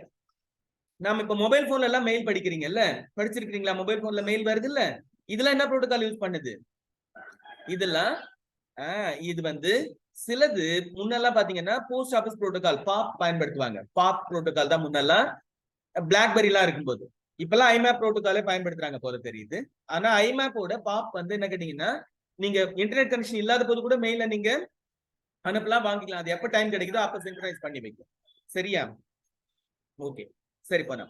Speaker 1: நாம இப்ப மொபைல் போன்ல எல்லாம் மெயில் படிக்கிறீங்கல்ல, படிச்சிருக்கீங்களா? மொபைல் போன்ல மெயில் வருது இல்ல, இதெல்லாம் என்ன புரோட்டோகால் யூஸ் பண்ணுது? இதெல்லாம் இது வந்து சிலது முன்னெல்லாம் பாத்தீங்கன்னா போஸ்ட் ஆபீஸ் புரோட்டோகால் பாப் பயன்படுத்துவாங்க. பாப் புரோட்டோகால் தான் முன்னெல்லாம் பிளாக்பெரி எல்லாம் இருக்கும்போது. இப்பெல்லாம் ஐமேப் புரோட்டோகாலே பயன்படுத்துறாங்க போல தெரியுது. ஆனா ஐமேப்போட பாப் வந்து என்ன கேட்டீங்கன்னா, நீங்க இன்டர்நெட் கனெக்ஷன் இல்லாத போது கூட மெயில நீங்க அனுப்பலாம், வாங்கிக்கலாம். அது எப்ப டைம் கிடைக்குதோ அப்ப சிங்க்ரனைஸ் பண்ணி வைக்கும். சரியா? ஓகே, சரி பண்ண.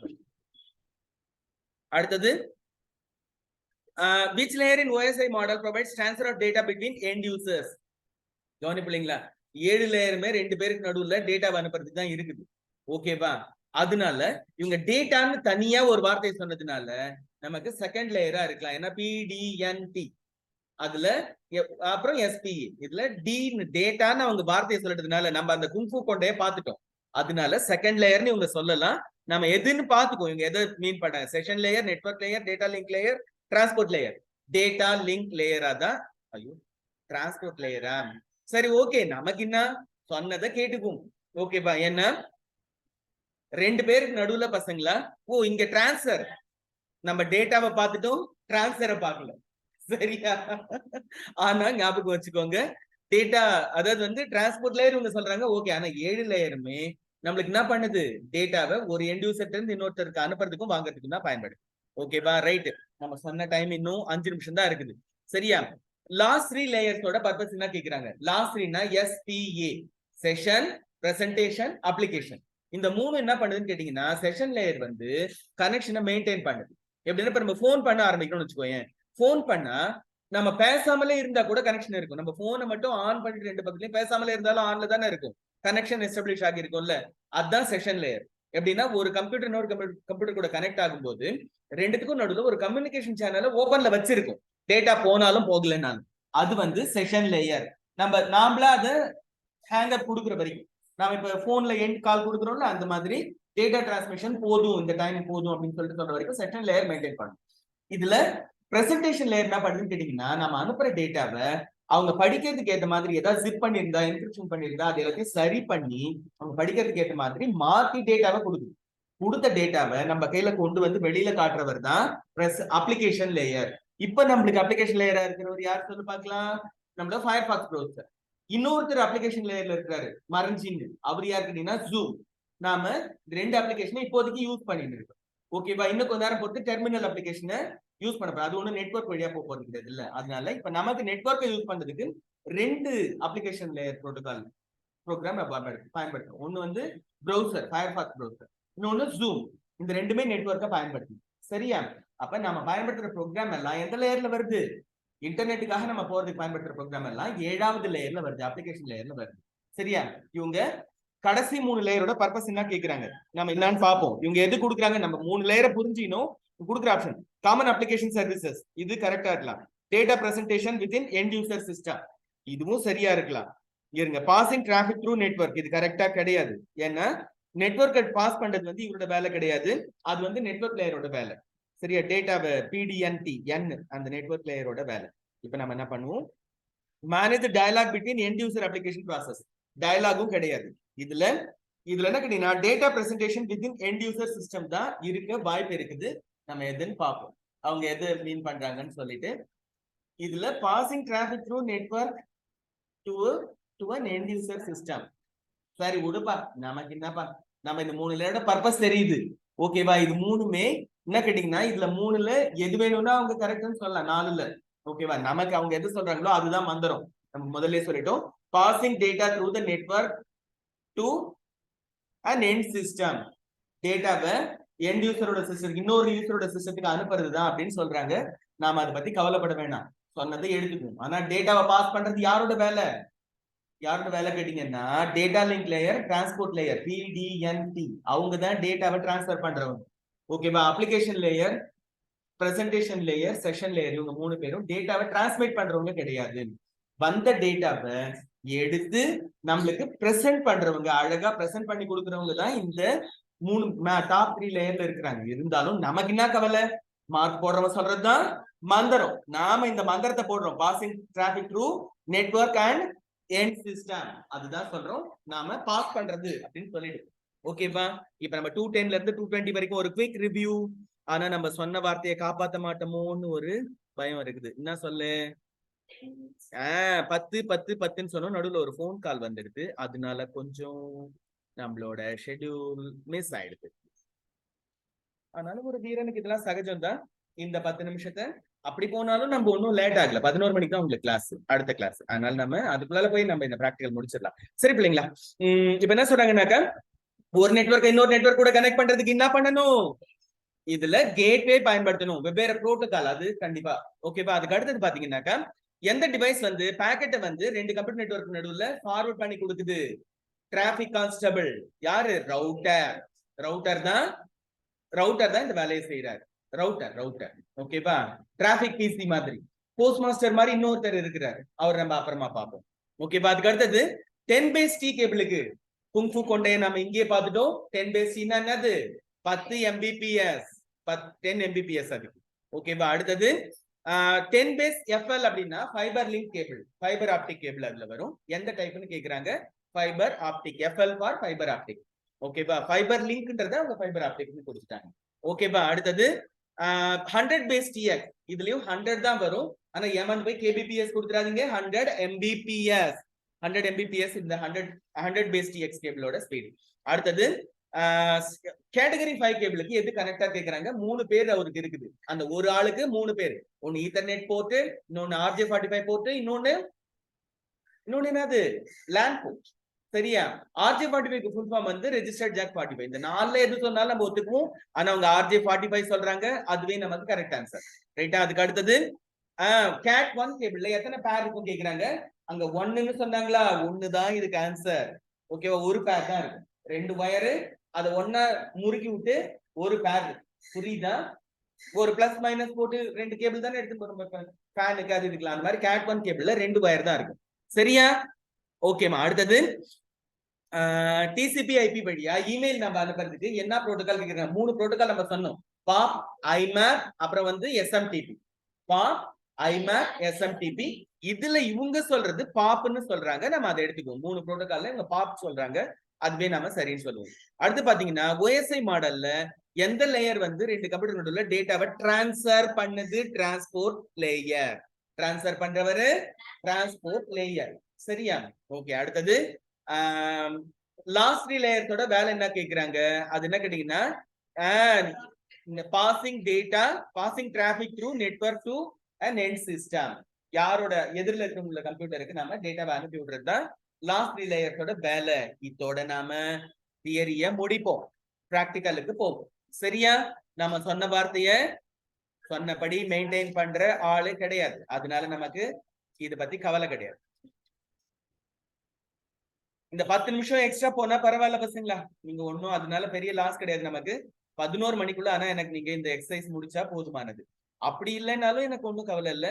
Speaker 1: அடுத்தது which layer in OSI model provides transfer of data between end users? கவனிப்பீங்களா? 7 லேயருமே 2 பேருக்கு நடுவுல டேட்டா அனுப்புறதுக்கு தான் இருக்குது. ஓகேவா? அதனால இவங்க டேட்டான்னு தனியா ஒரு வார்த்தை சொன்னதுனால நமக்கு செகண்ட் லேயரா இருக்கலாம். ஏன்னா பிடிஎன்டி அதுல அப்புறம் எஸ்பி இதுல டி டேட்டான்னு அவங்க வார்த்தையை சொல்றதுனால நம்ம அந்த குங்ஃபு கொண்டே பார்த்துட்டோம். அதனால செகண்ட் லேயர்னு இவங்க சொல்லலாம். நம்ம எதுன்னு பார்த்துக்கோ இவங்க எதை மீன் பண்றாங்க. Session layer, network layer, data link layer, transport layer. Data link லேயரா தான். ஐயோ டிரான்ஸ்போர்ட் லேயரா? சரி ஓகே, நமக்கு என்ன சொன்னதை கேட்டுக்கும். ஓகேப்பா, என்ன ரெண்டு பேருக்கு நடுவுல பசங்களா? ஓ இங்க டிரான்ஸ்ஃபர், நம்ம டேட்டாவை பார்த்துட்டோம், டிரான்ஸ்ஃபரை பார்க்கல. சரியா? ஆனா ஞாபகம் வச்சுக்கோங்க, டேட்டா அதாவது வந்து டிரான்ஸ்போர்ட் லேயர் இவங்க சொல்றாங்க ஓகே, ஆனா 7 லேயருமே நம்மளுக்கு என்ன பண்ணுது, டேட்டாவை ஒரு எண்ட் யூசர்ட்ட இருந்து இன்னொருத்தருக்கு அனுப்புறதுக்கும் வாங்குறதுக்கும் தான் பயன்படுது. ஓகேவா, ரைட். நம்ம சொன்ன டைம் இன்னும் 5 நிமிஷம் தான் இருக்குது. சரியா? லாஸ்ட் 3 லேயர்ஸோட பர்பஸ் என்ன கேக்குறாங்க? லாஸ்ட் 3னா SPA, செஷன், பிரசன்டேஷன், அப்ளிகேஷன். இந்த மூணு என்ன பண்ணுதுன்னு கேட்டீங்கன்னா, செஷன் லேயர் வந்து கனெக்ஷனை மெயின்டைன் பண்ணுது. எப்படின்னா இப்ப நம்ம போன் பண்ண ஆரம்பிக்கணும்னு வச்சுக்கோங்க, போன் பண்ணா நம்ம பேசாமலே இருந்தா கூட கனெக்ஷன் இருக்கும். நம்ம போனை மட்டும் ஆன் பண்ணிட்டு ரெண்டு பக்கத்துலயும் பேசாமலே இருந்தாலும் ஆன்ல தானே இருக்கும், கனெக்ஷன் எஸ்டாப்ளிஷ் ஆகி இருக்கும்ல. அதுதான் செஷன் லேயர். எப்படின்னா ஒரு கம்ப்யூட்டர் இன்னொரு கம்ப்யூட்டர் கூட கனெக்ட் ஆகும்போது ரெண்டுத்துக்கும் நடுவில் ஒரு கம்யூனிகேஷன் சேனலை ஓபன்ல வச்சிருக்கும், டேட்டா போனாலும் போகலனாலும். அது வந்து செஷன் லேயர். நாமளா அதை ஹேங்கர் கொடுக்குற வரைக்கும், நாம இப்ப போன்ல எண்ட் கால் கொடுக்குறோம்ல, அந்த மாதிரி டேட்டா டிரான்ஸ்மிஷன் போதும், இந்த டைம் போதும் அப்படின்னு சொல்லிட்டு சொல்ற வரைக்கும் செஷன் லேயர் மெயின்டைன் பண்ணும். இதுல பிரசன்டேஷன் லேயர் என்ன பண்ணுதுன்னு கேட்டீங்கன்னா, நம்ம அனுப்புற டேட்டாவை அவங்க படிக்கிறதுக்கு ஏற்ற மாதிரி ஏதாவது ஜிப் பண்ணியிருந்தா, என்கிரிப்ஷன் பண்ணியிருந்தா அது எல்லாத்தையும் சரி பண்ணி அவங்க படிக்கிறதுக்கு ஏற்ற மாதிரி மாத்தி டேட்டாவை கொடுக்குது. கொடுத்த டேட்டாவை நம்ம கையில கொண்டு வந்து வெளியில காட்டுறவர் தான் அப்ளிகேஷன் லேயர். இப்ப நம்மளுக்கு அப்ளிகேஷன் லேயரா இருக்கிறவர் யார் சொல்லு பார்க்கலாம்? நம்மளோட ஃபயர்பாக்ஸ் ப்ரௌசர். இன்னொருத்தர் அப்ளிகேஷன் லேயர்ல இருக்கிறாரு மறைஞ்சின்னு, அவர் யார் கேட்டீங்கன்னா ஜூம். நாம ரெண்டு அப்ளிகேஷனை இப்போதைக்கு யூஸ் பண்ணிட்டு இருக்கோம். ஓகேவா, இன்னும் கொஞ்ச நேரம் பொறுத்து டெர்மினல் அப்ளிகேஷனை யூஸ் பண்ண போறோம். அது ஒண்ணு நெட்வொர்க் வழியா போறது கிடையாது இல்ல. அதனால இப்ப நமக்கு நெட்வொர்க்கை யூஸ் பண்றதுக்கு ரெண்டு அப்ளிகேஷன் லேயர் ப்ரோட்டோகால் ப்ரோக்ராம் பயன்படுத்தும். ஒன்னு வந்து ப்ரௌசர், ஃபயர்பாக்ஸ் ப்ரௌசர், இன்னொன்னு ஜூம். இந்த ரெண்டுமே நெட்வொர்க்கை பயன்படுத்தும். சரியா? அப்ப நம்ம பயன்படுத்துற ப்ரோக்ராம் எல்லாம் எந்த லேயர்ல வருது? இன்டர்நெட்டுக்காக நம்ம போறதுக்கு பயன்படுத்துற ப்ரோக்ராம் எல்லாம் 7வது லேயர்ல வருது, அப்ளிகேஷன் லேயர்ல வருது. சரியா? இவங்க கடைசி 3 லேயரோட பர்பஸ் என்ன கேக்குறாங்க, நம்ம என்னன்னு பாப்போம். இவங்க எது கொடுக்குறாங்க, நம்ம 3 லேயரை புரிஞ்சினோம். கொடுக்குற ஆப்ஷன் காமன் அப்ளிகேஷன் சர்வீசஸ், இது கரெக்டா இருக்கலாம். Data presentation within end user system, இதுவும் சரியா இருக்கலாம். இருங்க, பாசிங் டிராபிக் த்ரூ நெட்வொர்க், இது கரெக்டா கிடையாது. ஏன்னா நெட்வொர்க் பாஸ் பண்றது வந்து இவரோட வேலை கிடையாது, அது வந்து நெட்வொர்க் லேயரோட வேலை. சரியா? டேட்டாவை PDNT அந்த நெட்வொர்க் லேயரோட வேலை. இப்ப நம்ம என்ன பண்ணுவோம், manage dialog between end user application process, டயலாகும் கிடையாது. இதுல என்ன கேட்டீங்கன்னா data presentation within end user system தான் இருக்க வாய்ப்பு இருக்குது. நம்ம எதுன்னு பார்ப்போம், அவங்க எது மீன் பண்றாங்கன்னு சொல்லிட்டு. இதுல passing traffic through network to an end user system. சரி விடுப்பா, நமக்கு என்னப்பா, நம்ம இந்த 3 லேயரோட பர்பஸ் தெரியுது. ஓகேவா? இது மூணுமே என்ன கேட்டீங்கன்னா, இதுல 3ல எது வேணும்னா அவங்க கரெக்ட்னு சொல்லலாம், 4ல. ஓகேவா? நமக்கு அவங்க எது சொல்றாங்களோ அதுதான் மந்திரம். நம்ம முதல்ல சொல்லிட்டோம், passing data through the network to an end system. டேட்டாவை எண்ட் யூசரோட சிஸ்டம் இன்னொரு யூசரோட சிஸ்டத்துக்கு அனுப்புறது தான் அப்படின்னு சொல்றாங்க. நாம அதை பத்தி கவலைப்பட வேணாம், சொன்னதை எடுத்துக்கணும். ஆனா டேட்டாவை பாஸ் பண்றது யாரோட வேலை? யாரோட வேலை கேட்டீங்கன்னா data link layer, transport layer, PDNT, அவங்க தான் டேட்டாவை டிரான்ஸ்ஃபர் பண்றவங்க. ஓகேவா? Application layer, presentation layer, session layer, இவங்க 3 பேரும் டேட்டாவை டிரான்ஸ்மிட் பண்றவங்க கிடையாது. வந்த டேட்டாவை எடுத்து நம்மளுக்கு பிரசன்ட் பண்றவங்க, அழகா பிரசன்ட் பண்ணி கொடுக்கறவங்க தான் இந்த 3 டாப் 3 லேயர்ல இருக்கிறாங்க. இருந்தாலும் நமக்கு என்ன கவலை, மார்க் போடுறவங்க சொல்றதுதான் மந்திரம். நாம இந்த மந்திரத்தை போடுறோம், passing traffic through network and end system, அதுதான் சொல்றோம் நாம பாஸ் பண்றது அப்படின்னு சொல்லிட்டு. ஓகேவா? இப்ப நம்ம 210ல இருந்து 220 வரைக்கும் ஒரு குவிக் ரிவ்யூ. ஆனா நம்ம சொன்ன வார்த்தையை காப்பாத்த மாட்டோமோன்னு ஒரு பயம் இருக்குது. என்ன சொல்லு? 10 சொன்னோம், நடுவுல ஒரு போன் கால் வந்துடுது, அதனால கொஞ்சம் நம்மளோட ஷெட்யூல் மிஸ் ஆயிடுது. அதனால ஒரு வீரனுக்கு இதெல்லாம் சகஜம் தான். இந்த 10 நிமிஷத்தை அப்படி போனாலும் நம்ம ஒன்னும் லேட் ஆகல, 11 மணிக்கு தான் உங்களுக்கு கிளாஸ், அடுத்த கிளாஸ். அதனால நம்ம அதுக்குள்ள போய் நம்ம இந்த பிராக்டிகல் முடிச்சிடலாம். சரி பிள்ளைங்களா? இப்ப என்ன சொல்றாங்கன்னாக்கா, ஒரு நெட்வொர்க் இன்னொரு நெட்வொர்க் கூட கனெக்ட் பண்றதுக்கு என்ன பண்ணணும்? இதுல கேட்வே பயன்படுத்தணும், வெவ்வேறு புரோட்டோகால், அது கண்டிப்பா. ஓகேவா? அதுக்கு அடுத்தது பாத்தீங்கன்னாக்கா, எந்த டிவைஸ் வந்து பாக்கெட்டை வந்து 2 கம்ப்யூட்டர் நெட்வொர்க் நடுவுல ஃபார்வர்ட் பண்ணி கொடுக்குது? Traffic constable. யாரு? ரவுட்டர். ரவுட்டர் தான் இந்த வேலையை செய்யறாரு. ரவுட்டர். ஓகேவா? டிராபிக் PC மாதிரி, போஸ்ட் மாஸ்டர் மாதிரி இன்னொருத்தர் இருக்கிறார், அவர் நம்ம அப்புறமா பார்ப்போம். ஓகேவா? அதுக்கு அடுத்தது 10 T கேபிளுக்கு குங்ஃபு கொண்டைய நம்ம இங்கே பார்த்துட்டோம். 10 T என்னது? 10 Mbps, 10 Mbps அதுக்கு. ஓகேவா? அடுத்தது 10 பேஸ் FL அப்படின்னா fibre link cable, fibre optic cable அதுல வரும். எந்த டைப்னு கேக்குறாங்க? Fibre optic, FL for fibre optic. ஓகேவா? ஃபைபர் லிங்க்ன்றத அவங்க ஃபைபர் ஆப்டிக்னு கொடுத்துட்டாங்க. ஓகேவா? அடுத்தது 100 பேஸ் TX, இதுலயும் 100 தான் வரும். ஆனா ஏமாந்து போய் kbps கொடுத்துறாதீங்க. 100 Mbps, 100 Mbps இந்த 100 பேஸ் TX கேபிளோட ஸ்பீட். அடுத்தது கேட்டகரி 5 கேபிளுக்கு எது கனெக்டா கேக்குறாங்க? 3 பேர் அவருக்கு இருக்குது. அந்த ஒரு ஆளுக்கு 3 பேர். ஒன்னு ஈத்தர்நெட் போர்ட், இன்னொன்னு RJ45 போர்ட், இன்னொன்னு என்னது? LAN port. சரியா? RJ45 ஃபுல் ஃபார்ம் வந்து ரெஜிஸ்டர்ட் ஜாக் 45. இந்த நாலுல எது சொன்னாலும் நம்ம ஒத்துக்குவோம். ஆனா அவங்க RJ45 சொல்றாங்க, அதுவே நமக்கு கரெக்ட் ஆன்சர். ரைட்டா? அதுக்கு அடுத்தது கேட் 1 கேபிள்ல எத்தனை பேர் இருக்கும் கேக்குறாங்க. அங்க 1ன்னு சொன்னாங்களா? 1 தான் இதுக்கு ஆன்சர். ஓகேவா? ஒரு பேர் தான் இருக்கு. 2 வயரு, அத ஒண்ணா முறுக்கி விட்டு ஒரு பேர். புரியுதா? ஒரு பிளஸ் மைனஸ் போட்டு 2 கேபிள் தானே எடுத்து போறோம் ஃபேனுக்கு அது இதுக்கலாம். அந்த மாதிரி கேட் 1 கேபிள்ல 2 வயர் தான் இருக்கும். சரியா? ஓகேமா. அடுத்தது TCP IP வழியா இமெயில் நம்ம அனுப்புறதுக்கு என்ன புரோட்டோகால் கேக்குறாங்க? 3 புரோட்டோகால் நம்ம சொன்னோம். POP, IMAP, அப்புறம் வந்து SMTP. POP, IMAP, SMTP. இதுல இவங்க சொல்றது POPன்னு சொல்றாங்க. நம்ம அதை எடுத்துக்குவோம். 3 புரோட்டோகால்ல இவங்க POP சொல்றாங்க. அதுவே நாம சரின்னு சொல்லுவோம். அடுத்து பாத்தீங்கன்னா OSI மாடல்ல எந்த லேயர் வந்து 2 கம்ப்யூட்டர் நடுவுல டேட்டாவை டிரான்ஸ்ஃபர் பண்ணுது? Transport layer. டிரான்ஸ்ஃபர் பண்றவரு டிரான்ஸ்போர்ட் லேயர். சரியா? ஓகே. அடுத்தது லாஸ்ட் லேயரோட வேலை என்ன கேக்குறாங்க? அது என்ன கேட்டீங்கன்னா passing data, passing traffic through network to and end system. யாரோட எதிரில் இருக்கிற கம்ப்யூட்டருக்கு நாம டேட்டாவை அனுப்பி விடுறது தான் லாஸ்ட் லேயரோட வேலை. இதோட நாம தியரிய முடிப்போம், பிராக்டிகலுக்கு போவோம். சரியா? நம்ம சொன்ன வார்த்தைய சொன்னபடி மெயின்டைன் பண்ற ஆளு கிடையாது. அதனால நமக்கு இத பத்தி கவலை கிடையாது. இந்த 10 நிமிஷம் எக்ஸ்ட்ரா போனா பரவாயில்ல பசங்களா, நீங்க ஒன்னும் அதனால பெரிய லாஸ் கிடையாது நமக்கு. 11 மணிக்குள்ள ஆனா எனக்கு நீங்க இந்த எக்ஸசைஸ் முடிச்சா போதுமானது. அப்படி இல்லைன்னாலும் எனக்கு ஒன்னும் கவலை இல்ல,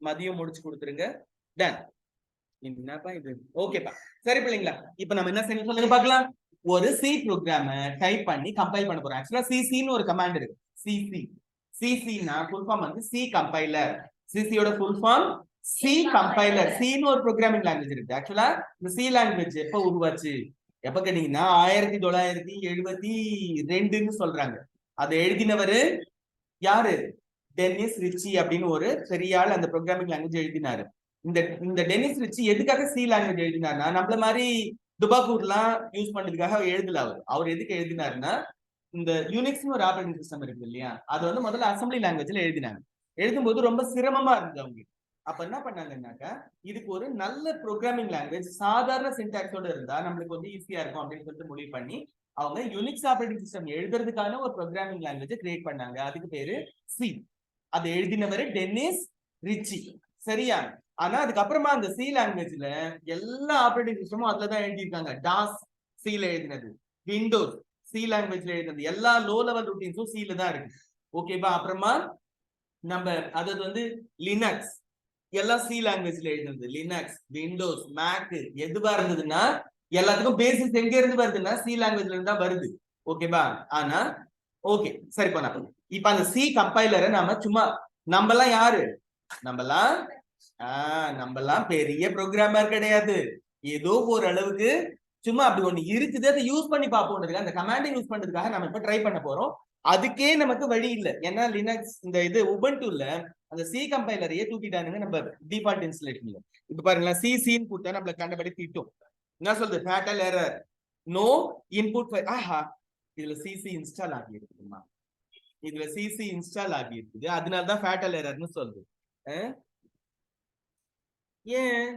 Speaker 1: மதியம் முடிச்சு கொடுத்துருங்க. டன். என்னப்பா இது? ஓகேப்பா. சரி பிள்ளைங்களா, இப்ப நம்ம என்ன செய்யணும் சொல்லுங்க பார்க்கலாம். ஒரு C ப்ரோக்ராம டைப் பண்ணி கம்பைல் பண்ண போறோம். ஆக்சுவலா CCன்னு ஒரு கமாண்ட் இருக்கு. CCனா ஃபுல் ஃபார்ம் வந்து C கம்பைலர். CCயோட ஃபுல் ஃபார்ம் C கம்பைலர். Cன்னு ஒரு ப்ரோக்ராமிங் லாங்குவேஜ் இருக்கு. ஆக்சுவலா இந்த C லாங்குவேஜ் எப்ப உருவாச்சு? எப்ப கேட்டீங்கன்னா 1972ன்னு சொல்றாங்க. அதை எழுதினவரு யாரு? டென்னிஸ் ரிச்சி அப்படின்னு ஒரு பெரிய ஆள் அந்த ப்ரோக்ராமிங் லாங்குவேஜ் எழுதினாரு. இந்த டென்னிஸ் ரிச்சி எதுக்காக C லாங்குவேஜ் எழுதினாருன்னா, நம்மள மாதிரி துபாக்கூர்லாம் யூஸ் பண்றதுக்காக எழுதல. அவர் எதுக்கு எழுதினாருன்னா, இந்த யூனிக்ஸ்னு ஒரு ஆப்பரேட்டிங் சிஸ்டம் இருக்கு இல்லையா, அது வந்து முதல்ல அசம்பிளி லாங்குவேஜ்ல எழுதினாங்க. எழுதும்போது ரொம்ப சிரமமா இருந்தது அவங்களுக்கு. அப்ப என்ன பண்ணாங்கன்னாக்கா, இதுக்கு ஒரு நல்ல ப்ரோக்ராமிங் லாங்குவேஜ் சாதாரண சின்டாக்ஸோட இருந்தா நம்மளுக்கு வந்து ஈஸியா இருக்கும் அப்படின்னு சொல்லிட்டு முடிவு பண்ணி அவங்க யூனிக்ஸ் ஆப்பரேட்டிங் சிஸ்டம் எழுதுறதுக்கான ஒரு ப்ரோக்ராமிங் லாங்குவேஜ் கிரியேட் பண்ணாங்க. அதுக்கு பேரு C. அதை எழுதினவரு டென்னிஸ் ரிச்சி. சரியா? ஆனா அதுக்கப்புறமா அந்த C லாங்குவேஜ்ல எல்லா ஆப்பரேட்டிங் சிஸ்டமும் அதுலதான் எழுதியிருக்காங்க. டாஸ் C ல எழுதினது, விண்டோஸ் C லாங்குவேஜ்ல எழுதினது, எல்லா லோ லெவல் ரூட்டின்ஸும் C ல தான் இருக்கு. ஓகேவா? அப்புறமா நம்ம அதாவது வந்து லினக்ஸ் எல்லாம் C லாங்குவேஜ்ல எழுதினது. லினக்ஸ், விண்டோஸ், மேக் எதுவா இருந்ததுன்னா எல்லாத்துக்கும் பேசிஸ் எங்க இருந்து வருதுன்னா C லாங்குவேஜ்ல இருந்து தான் வருது. ஓகேவா? ஆனா ஓகே சரி பண்ண. இப்ப அந்த C கம்பைலரை நாம சும்மா, நம்மலாம் யாரு? நம்மலாம் பெரிய ப்ரோக்ராமர் கிடையாது. ஏதோ ஒரு அளவுக்கு சும்மா அப்படி ஒண்ணு இருக்குது, அதை யூஸ் பண்ணி பார்ப்போம். அந்த கமாண்டை யூஸ் பண்றதுக்காக நம்ம இப்ப ட்ரை பண்ண போறோம். அதுக்கே நமக்கு வழி இல்லை. ஏன்னா லினக்ஸ் இந்த இது உபுண்டுல அந்த C கம்பைலரையே தூக்கிட்டானுங்க நம்ம டிஃபால்ட் இன்ஸ்டாலேஷன்ல. இப்ப பாருங்களேன், சின்னு கொடுத்தா நம்மள கண்டபடி திட்டும். என்ன சொல்றது? Fatal error, no input. ஆஹா, இதுல CC இன்ஸ்டால் ஆகி இருக்குமா? இதுல CC இன்ஸ்டால் ஆகி இருக்குது, அதனாலதான் ஃபேட்டல் எரர்னு சொல்லுது. ஏன்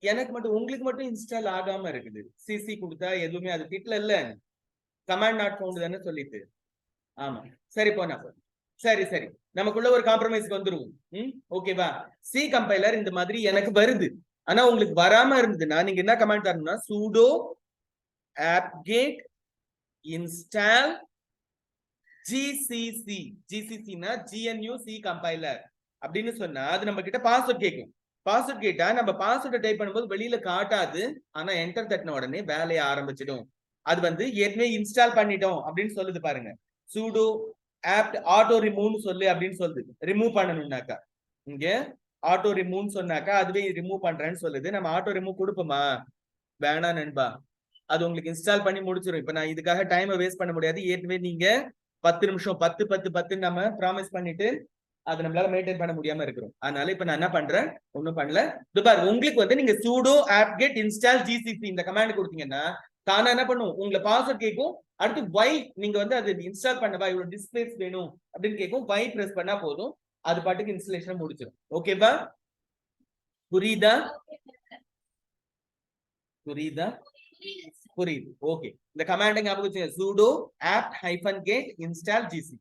Speaker 1: எனக்கு மட்டும், உங்களுக்கு மட்டும் இன்ஸ்டால் ஆகாம இருக்குது? CC கொடுத்தா எதுவுமே அது திட்டல இல்ல, கமாண்ட் நாட் ஃபவுண்ட் தானே சொல்லிட்டு. ஆமா சரி போனா சரி சரி, நமக்குள்ள ஒரு காம்ப்ரமைஸ்க்கு வந்துருவோம். ஓகேவா? C கம்பைலர் இந்த மாதிரி எனக்கு வருது. ஆனா உங்களுக்கு வராம இருந்ததுன்னா நீங்க என்ன கமாண்ட் தரணும்னா, sudo apt-get install gcc. gcc-னா GNU C கம்பைலர் அப்படின்னு சொன்னா அது நம்ம கிட்ட பாஸ்வேர்ட் கேட்கும். பாஸ்வேர்ட் கேட்டா நம்ம பாஸ்வேர்டை டைப் பண்ணும்போது வெளியில காட்டாது. ஆனா என்டர் தட்டின உடனே வேலையை ஆரம்பிச்சிடும். அது வந்து ஏற்கனவே இன்ஸ்டால் பண்ணிட்டோம் அப்படின்னு சொல்லுது பாருங்க. sudo apt auto remove சொல்லு அப்படின்னு சொல்லுது. ரிமூவ் பண்ணணும்னாக்கா இங்க ஆட்டோ ரிமூவ் சொன்னாக்கா அதுவே ரிமூவ் பண்றேன்னு சொல்லுது. நம்ம ஆட்டோ ரிமூவ் கொடுப்போமா? வேணாம் நண்பா. அது உங்களுக்கு இன்ஸ்டால் பண்ணி முடிச்சிடும். இப்ப நான் இதுக்காக டைமை வேஸ்ட் பண்ண முடியாது. ஏற்கனவே நீங்க 10 நிமிஷம் 10 நம்ம ப்ராமிஸ் பண்ணிட்டு அது நம்மளால மெயின்டைன் பண்ண முடியாம இருக்கிறோம். அதனால இப்ப நான் என்ன பண்றேன், ஒண்ணும் பண்ணல. பாரு, உங்களுக்கு வந்து நீங்க sudo apt-get install gcc இந்த கமாண்ட் கொடுத்தீங்கன்னா தானா என்ன பண்ணும், உங்களை பாஸ்வேர்ட் கேட்கும். அடுத்து y நீங்க வந்து அது இன்ஸ்டால் பண்ணவா இவ்வளவு டிஸ்பிளேஸ் வேணும் அப்படின்னு கேட்கும். y பிரஸ் பண்ணா போதும், அது பாட்டுக்கு இன்ஸ்டாலேஷன் முடிச்சிடும். ஓகேவா? புரியுதா? புரியுதா? புரியுது. ஓகே, இந்த கமாண்ட் ஞாபகம் வச்சுங்க, sudo apt-get install gcc.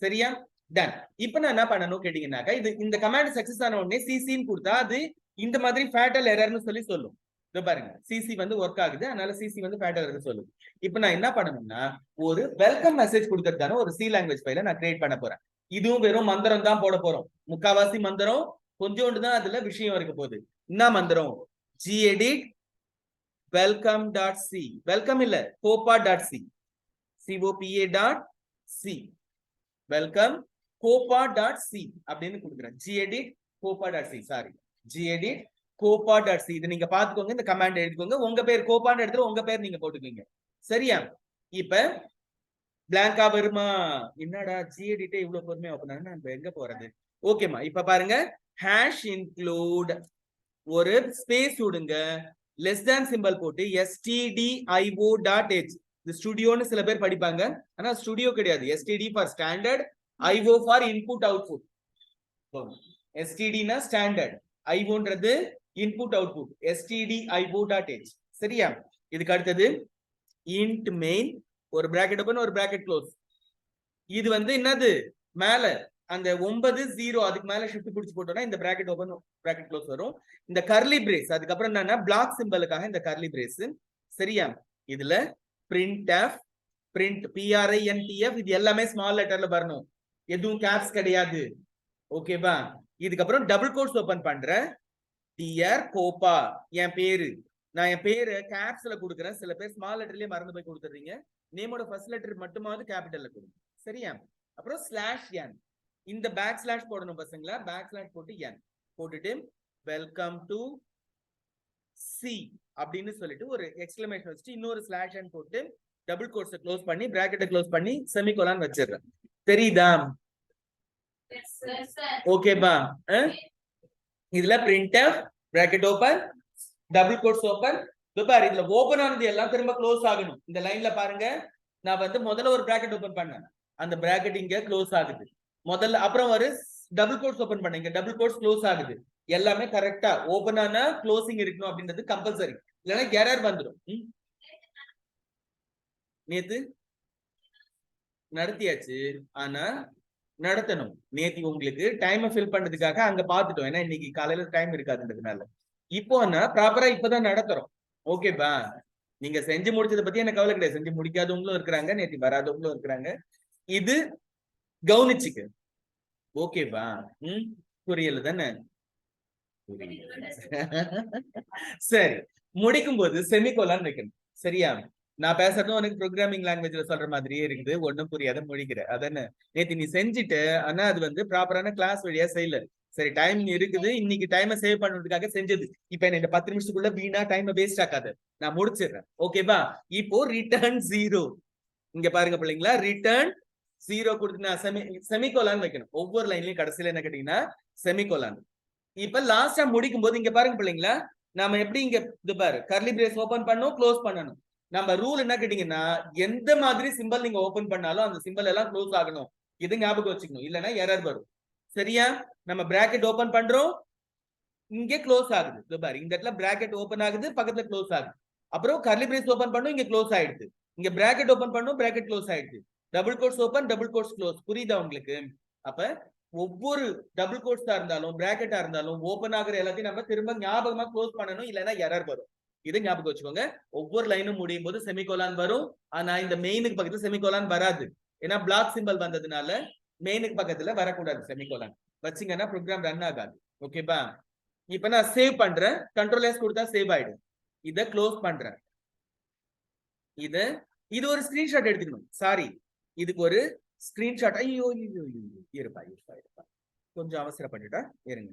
Speaker 1: சரியா? டன். இப்போ நான் என்ன பண்ணணும் கேட்டீங்கன்னாக்கா, இது இந்த கமாண்ட் சக்சஸ் ஆன உடனே சிசின்னு கொடுத்தா அது இந்த மாதிரி ஃபேட்டல் எரர்னு சொல்லும். இதோ பாருங்க, சிசி வந்து ஒர்க் ஆகுது, அதனால சிசி வந்து ஃபேட்டல் எரர் சொல்லுது. இப்போ நான் என்ன பண்ணணும்னா ஒரு வெல்கம் மெசேஜ் கொடுக்கறதுக்கான ஒரு சி லாங்குவேஜ் ஃபைலை நான் கிரியேட் பண்ண போறேன். இதுவும் வெறும் மந்திரம் தான் போட போறோம். முக்காவாசி மந்திரம், கொஞ்சோண்டு தான் அதுல விஷயம் இருக்க போகுது. என்ன மந்திரம்? gedit welcome.c, வெல்கம் இல்ல copa.c, copa.c, welcome copa.c அப்படின்னு கொடுக்குறேன். gedit copa.c, sorry, gedit copa.c. இது நீங்க பாத்துக்கோங்க, இந்த கமாண்ட் எழுதிக்கோங்க. உங்க பேர் கோபான்னு எடுத்து உங்க பேர் நீங்க போட்டுக்கீங்க. சரியா? இப்ப பிளாங்கா வருமா? என்னடா gedit இவ்வளவு பொறுமையா ஓபன் ஆனா நான் எங்க போறது? ஓகேமா, இப்ப பாருங்க, hash include ஒரு ஸ்பேஸ் விடுங்க, லெஸ் தேன் சிம்பல் போட்டு stdio.h. இந்த ஸ்டுடியோன்னு சில பேர் படிப்பாங்க, ஆனா ஸ்டுடியோ கிடையாது. std for standard, io for input output. std னா ஸ்டாண்டர்ட், ioன்றது இன்புட் அவுட்புட், stdio.h. சரியா? இதுக்கு அடுத்தது int main, ஒரு பிராக்கெட் ஓபன் ஒரு பிராக்கெட் க்ளோஸ். இது வந்து என்னது, மேல அந்த 9 0 அதுக்கு மேல ஷிஃப்ட் பிடிச்சு போட்டோம்னா இந்த பிராக்கெட் ஓபன் பிராக்கெட் க்ளோஸ் வரும். இந்த கர்லி பிரேஸ் அதுக்கப்புறம் என்னன்னா பிளாக் சிம்பலுக்காக இந்த கர்லி பிரேஸ். சரியா? இதுல printf, print printf, இது எல்லாமே ஸ்மால் லெட்டர்ல வரணும், எதுவும் கேப்ஸ் கிடையாது. ஓகேவா? இதுக்கப்புறம் டபுள் கோட்ஸ் ஓபன் பண்றேன். டியர் கோபா, என் பேரு, நான் என் பேரு கேப்ஸ்ல கொடுக்குறேன். சில பேர் ஸ்மால் லெட்டர்லயே மறந்து போய் கொடுத்துறீங்க. நேமோட ஃபர்ஸ்ட் லெட்டர் மட்டுமாவது கேபிட்டல்ல கொடுங்க. சரியா? அப்புறம் ஸ்லாஷ் n, இந்த பேக் ஸ்லாஷ் போடணும் பசங்களா. பேக் ஸ்லாஷ் போட்டு n போட்டுட்டு வெல்கம் டு சி அப்படின்னு சொல்லிட்டு ஒரு எக்ஸ்கிளமேஷன் வச்சுட்டு இன்னொரு ஸ்லாஷ் n போட்டு டபுள் கோட்ஸை க்ளோஸ் பண்ணி பிராக்கெட்டை க்ளோஸ் பண்ணி செமிகோலான் வச்சிடுறேன். தெரியுதா? ஓகேபா? இதுல printf bracket open, double quotes open. பாரு, இதுல ஓபன் ஆனது எல்லாம் திரும்ப க்ளோஸ் ஆகணும். இந்த லைன்ல பாருங்க, நான் வந்து முதல்ல ஒரு பிராக்கெட் ஓபன் பண்ணேன், அந்த பிராக்கெட் இங்க க்ளோஸ் ஆகுது முதல்ல. அப்புறம் ஒரு டபுள் கோட்ஸ் ஓபன் பண்ணேன், இங்க டபுள் கோட்ஸ் க்ளோஸ் ஆகுது. எல்லாமே கரெக்டா ஓபன் ஆனா க்ளோசிங் இருக்கணும் அப்படின்றது கம்பல்சரி, இல்லைன்னா எரர் வந்துடும். நேத்து நடத்தியாச்சு, ஆனா நடத்தணும். நேத்தி உங்களுக்கு டைமை ஃபில் பண்றதுக்காக அங்க பாத்துட்டோம், ஏன்னா இன்னைக்கு காலையில டைம் இருக்காதுன்றதுனால. இப்போ ப்ராப்பரா இப்பதான் நடத்துறோம். ஓகேப்பா? நீங்க செஞ்சு முடிச்சதை பத்தி எனக்கு கவலை கிடையாது. செஞ்சு முடிக்காதவங்களும் இருக்கிறாங்க, நேத்தி வராதவங்களும் இருக்கிறாங்க. இது கவனிச்சுக்கு. ஓகேப்பா? புரியல தானே? சரி, முடிக்கும் போது செமிகோலான் வைக்கணும். சரியா? நான் பேசுறதும் உனக்கு ப்ரோக்ராமிங் லாங்குவேஜ்ல சொல்ற மாதிரியே இருக்குது, ஒன்னும் புரியாத முடிக்கிற அதானே. நேத்து நீ செஞ்சுட்டு, ஆனா அது வந்து ப்ராப்பரான கிளாஸ் வழியா செய்யல. சரி, டைம் இருக்குது, இன்னைக்கு டைமை சேவ் பண்ணுறதுக்காக செஞ்சது. இப்ப என்ன 10 நிமிஷத்துக்குள்ள வீணா டைமை வேஸ்ட் ஆக்காது, நான் முடிச்சிடுறேன். ஓகேவா? இப்போ ரிட்டர்ன் 0, இங்க பாருங்க பிள்ளைங்களா, ரிட்டர்ன் 0 கொடுத்து நான் செமிகோலான் வைக்கணும். ஒவ்வொரு லைன்லயும் கடைசியில என்ன கேட்டீங்கன்னா செமிகோலான். இப்ப லாஸ்டா முடிக்கும் போது இங்க பாருங்க பிள்ளைங்களா, நாம எப்படி இங்க இது பாரு கர்லி பிரேஸ் ஓபன் பண்ணணும், க்ளோஸ் பண்ணணும். நம்ம ரூல் என்ன கேட்டீங்கன்னா, எந்த மாதிரி சிம்பிள் நீங்க ஓபன் பண்ணாலும் அந்த சிம்பிள் எல்லாம் க்ளோஸ் ஆகணும். இது ஞாபகம் வச்சுக்கணும், இல்லைன்னா எரர் வரும். சரியா? நம்ம பிராக்கெட் ஓபன் பண்றோம், இங்க க்ளோஸ் ஆகுது. இது பாரு, இந்த இடத்துல பிராக்கெட் ஓபன் ஆகுது, பக்கத்துல க்ளோஸ் ஆகுது. அப்புறம் கர்லி பிரேஸ் ஓபன் பண்ணும், இங்க க்ளோஸ் ஆயிடுது. இங்க பிராக்கெட் ஓபன் பண்ணும், பிராக்கெட் க்ளோஸ் ஆயிடுது. Double quotes open, double quotes close. புரியுதா உங்களுக்கு? அப்ப ஒவ்வொரு டபுள் கோட்ஸா இருந்தாலும் பிராக்கெட்டா இருந்தாலும் ஓபன் ஆகுற எல்லாத்தையும் நம்ம திரும்ப ஞாபகமா க்ளோஸ் பண்ணணும், இல்லைன்னா எரர் வரும். இது ஞாபகம் வச்சுக்கோங்க. ஒவ்வொரு லைனும் முடியும் போது செமிகோலான் வரும், ஆனா இந்த மெயினுக்கு பக்கத்துல செமிகோலான் வராது. ஏன்னா பிளாக் சிம்பல் வந்ததுனால மெயினுக்கு பக்கத்துல வரக்கூடாது செமிகோலான். வச்சிங்கன்னா ப்ரோக்ராம் ரன் ஆகாது. ஓகேப்பா? இப்ப நான் சேவ் பண்றேன், கண்ட்ரோல் எஸ் கொடுத்தா சேவ் ஆயிடும். இத க்ளோஸ் பண்றேன். இது ஒரு ஸ்கிரீன்ஷாட் எடுத்துக்கணும். சாரி, இதுக்கு ஒரு ஸ்கிரீன்ஷாட். ஐயோ இருப்பா கொஞ்சம் அவசரப்பட்டுட்டா இருங்க.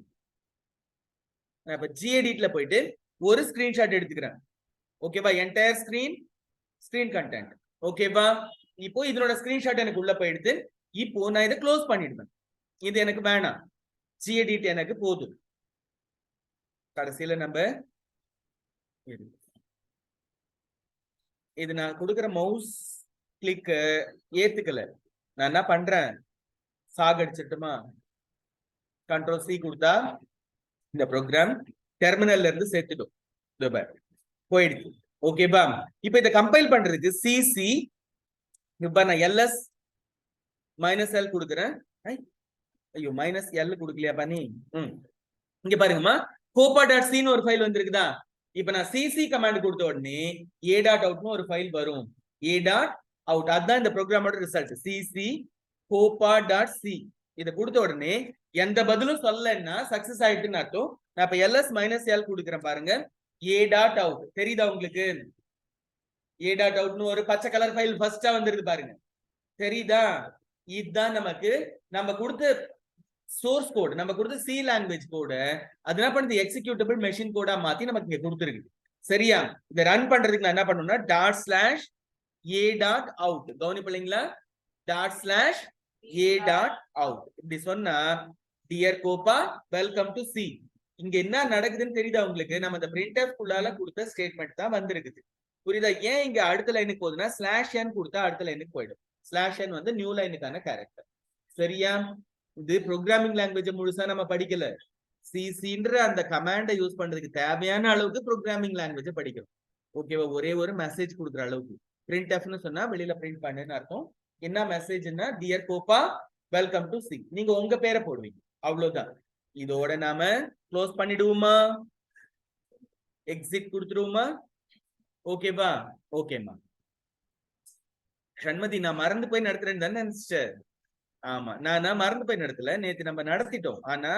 Speaker 1: நான் இப்ப geditல போயிட்டு ஒரு ஸ்கிரீன்ஷாட் எடுத்துக்கிறேன். ஓகேவா? Entire screen content. ஓகேவா? இப்போ இதனோட ஸ்கிரீன்ஷாட் எனக்கு உள்ள போயிடுது. இப்போ நான் இதை க்ளோஸ் பண்ணிடுவேன். இது எனக்கு வேணாம். gedit எனக்கு போதும். கடைசியில நம்ம இது நான் கொடுக்கிற மவுஸ் கிளிக் ஏத்துக்கல. நான் என்ன பண்றேன், சாகடிச்சிட்டுமா, கண்ட்ரோல் சி கொடுத்தா இந்த ப்ரோக்ராம் டெர்மினல்ல இருந்து சேர்த்துடும். போயிடுச்சு. ஓகேவா? இப்ப இதை கம்பைல் பண்றதுக்கு சிசி நான் எல்எஸ் மைனஸ் எல் கொடுக்குறேன். ஐயோ மைனஸ் எல் கொடுக்கலையா பண்ணி. இங்க பாருங்கம்மா, copa.c ன்னு ஒரு ஃபைல் வந்திருக்குதா? இப்ப நான் சிசி கமாண்ட் கொடுத்த உடனே a.out ஒரு ஃபைல் வரும். a.out அதான் இந்த ப்ரோக்ராமோட ரிசல்ட். சிசி copa.c இத கொடுத்த உடனே எந்த பதிலும் சொல்லலைன்னா சக்சஸ் ஆயிட்டுன்னு அர்த்தம். நான் இப்ப ls மைனஸ் எல் கொடுக்குறேன் பாருங்க. a.out தெரியுதா உங்களுக்கு? a.out ஒரு பச்சை கலர் ஃபைல் ஃபர்ஸ்டா வந்துருது பாருங்க. தெரியுதா? இதுதான் நமக்கு நம்ம கொடுத்த சோர்ஸ் கோட், நம்ம கொடுத்த சி லாங்குவேஜ் கோட அது என்ன பண்ணுது, எக்ஸிக்யூட்டபிள் மெஷின் கோடா மாத்தி நமக்கு இங்க கொடுத்துருக்கு. சரியா? இதை ரன் பண்றதுக்கு நான் என்ன பண்ணணும்னா .a.out கவனிப்பீங்களா? .a.out இப்படி சொன்னா dear Koppa welcome to C. இங்க என்ன நடக்குதுன்னு தெரியுதா உங்களுக்கு? நம்ம இந்த பிரிண்டர் குள்ளால கொடுத்த ஸ்டேட்மெண்ட் தான் வந்திருக்குது. புரியுதா? ஏன் இங்க அடுத்த லைனுக்கு போகுதுன்னா /n கொடுத்தா அடுத்த லைனுக்கு போயிடும். /n வந்து நியூ லைனுக்கான கேரக்டர். சரியா? இது ப்ரோக்ராமிங் லாங்குவேஜ் முழுசா நம்ம படிக்கல. சிசின்ற அந்த கமாண்டை யூஸ் பண்றதுக்கு தேவையான அளவுக்கு ப்ரோக்ராமிங் லாங்குவேஜ் படிக்கிறோம். ஓகேவா? ஒரே ஒரு மெசேஜ் கொடுக்குற அளவுக்கு. printfன்னு சொன்னா வெளியில பிரிண்ட் பண்ணுன்னு அர்த்தம். என்ன மெசேஜ்னா dear Koppa welcome to C. நீங்க உங்க பேரை போடுவீங்க, அவ்வளவுதான். இதோட நாம க்ளோஸ் பண்ணிடுவோமா? எக்ஸிட் கொடுத்துருவோமா? ஓகேவா? ஓகேமா. சண்மதி, நான் மறந்து போய் நடத்துறேன்னு தானே நினைச்சேன். ஆமா, நான் மறந்து போய் நடத்தல, நேத்து நம்ம நடத்திட்டோம். ஆனா